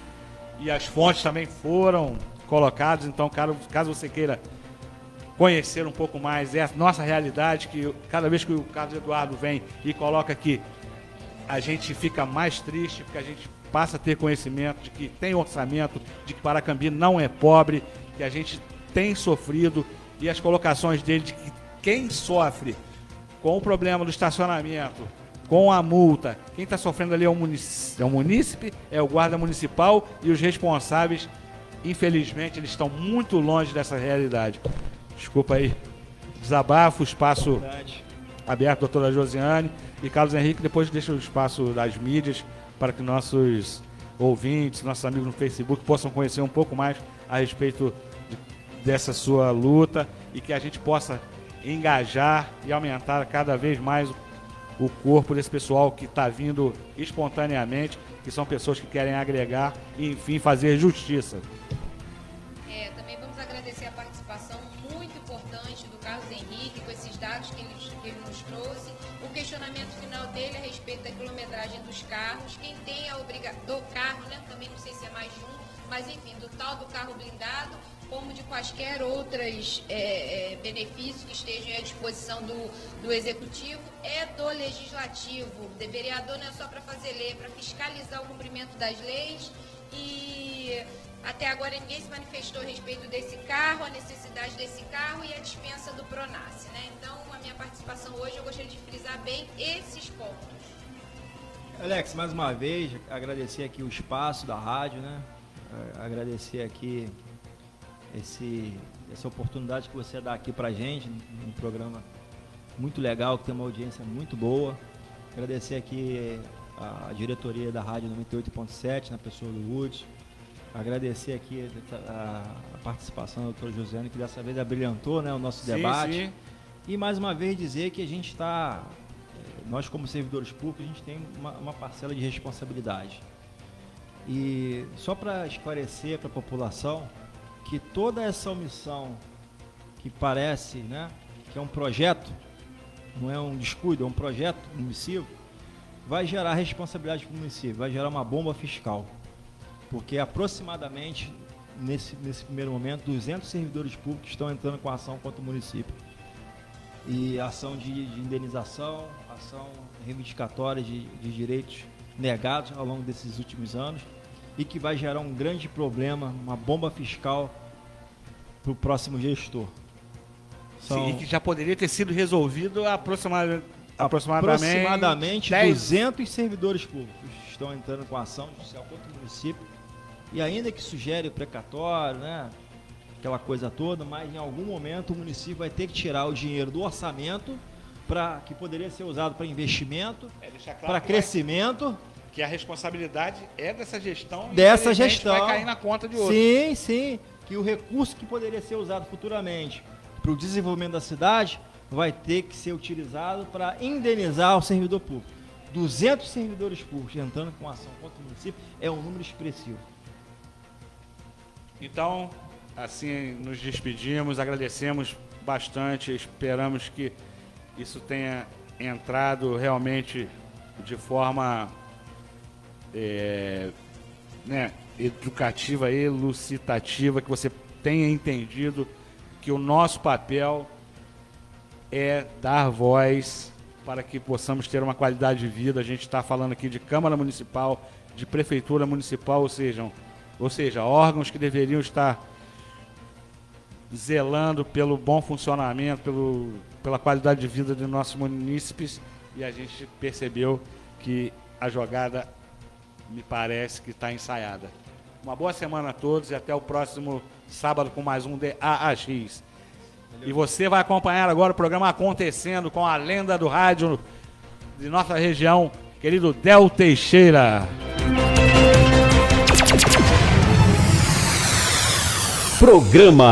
[SPEAKER 7] E as fontes também foram colocadas, então caso você queira conhecer um pouco mais a nossa realidade, que cada vez que o Carlos Eduardo vem e coloca aqui, a gente fica mais triste, porque a gente passa a ter conhecimento de que tem orçamento, de que Paracambi não é pobre, que a gente tem sofrido, e as colocações dele de que quem sofre com o problema do estacionamento, com a multa, quem está sofrendo ali é o munícipe, é o guarda municipal, e os responsáveis, infelizmente, eles estão muito longe dessa realidade. Desculpa aí, desabafo, espaço aberto, doutora Josiane e Carlos Henrique. Depois deixa o espaço das mídias para que nossos ouvintes, nossos amigos no Facebook possam conhecer um pouco mais a respeito dessa sua luta e que a gente possa engajar e aumentar cada vez mais o corpo desse pessoal que está vindo espontaneamente, que são pessoas que querem agregar e, enfim, fazer justiça.
[SPEAKER 9] Também vamos agradecer a participação muito importante do Carlos Henrique, com esses dados que ele nos trouxe. O questionamento final dele a respeito da quilometragem dos carros. Quem tem a obrigação do carro, né? Também não sei se é mais de um, mas enfim, do tal do carro blindado, como de quaisquer outros benefícios que estejam à disposição do Executivo, é do Legislativo. O vereador não é só para fazer lei, é para fiscalizar o cumprimento das leis, e até agora ninguém se manifestou a respeito desse carro, a necessidade desse carro e a dispensa do Pronace, né? Então, a minha participação hoje, eu gostaria de frisar bem esses pontos.
[SPEAKER 8] Alex, mais uma vez, agradecer aqui o espaço da rádio, né? Agradecer aqui essa oportunidade que você dá aqui pra gente, um programa muito legal, que tem uma audiência muito boa. Agradecer aqui a diretoria da Rádio 98.7, na pessoa do Hudson. Agradecer aqui a participação da doutora Josiane, que dessa vez abrilhantou, né, o nosso debate.
[SPEAKER 7] Sim.
[SPEAKER 8] E mais uma vez dizer que a gente está, nós como servidores públicos, a gente tem uma parcela de responsabilidade. E só para esclarecer para a população que toda essa omissão que parece, né, que é um projeto, não é um descuido, é um projeto omissivo, vai gerar responsabilidade para o município, vai gerar uma bomba fiscal. Porque aproximadamente, nesse primeiro momento, 200 servidores públicos estão entrando com ação contra o município. E ação de indenização, ação reivindicatória de direitos negados ao longo desses últimos anos, e que vai gerar um grande problema, uma bomba fiscal para o próximo gestor.
[SPEAKER 7] Sim, e que já poderia ter sido resolvido aproximadamente
[SPEAKER 8] 200 servidores públicos estão entrando com ação judicial contra o município, e ainda que sugere o precatório, né, aquela coisa toda, mas em algum momento o município vai ter que tirar o dinheiro do orçamento que poderia ser usado para investimento, para crescimento.
[SPEAKER 7] Que a responsabilidade é dessa gestão.
[SPEAKER 8] Dessa gestão.
[SPEAKER 7] Vai cair na conta de outro.
[SPEAKER 8] Sim, sim. Que o recurso que poderia ser usado futuramente para o desenvolvimento da cidade vai ter que ser utilizado para indenizar o servidor público. 200 servidores públicos entrando com ação contra o município é um número expressivo.
[SPEAKER 7] Então, assim nos despedimos, agradecemos bastante, esperamos que isso tenha entrado realmente de forma educativa, elucidativa, que você tenha entendido que o nosso papel é dar voz para que possamos ter uma qualidade de vida. A gente está falando aqui de Câmara Municipal, de Prefeitura Municipal, ou seja, órgãos que deveriam estar zelando pelo bom funcionamento, pela qualidade de vida dos nossos munícipes, e a gente percebeu que a jogada me parece que está ensaiada. Uma boa semana a todos e até o próximo sábado com mais um DAAX. E você vai acompanhar agora o programa Acontecendo com a lenda do rádio de nossa região, querido Del Teixeira.
[SPEAKER 6] Programa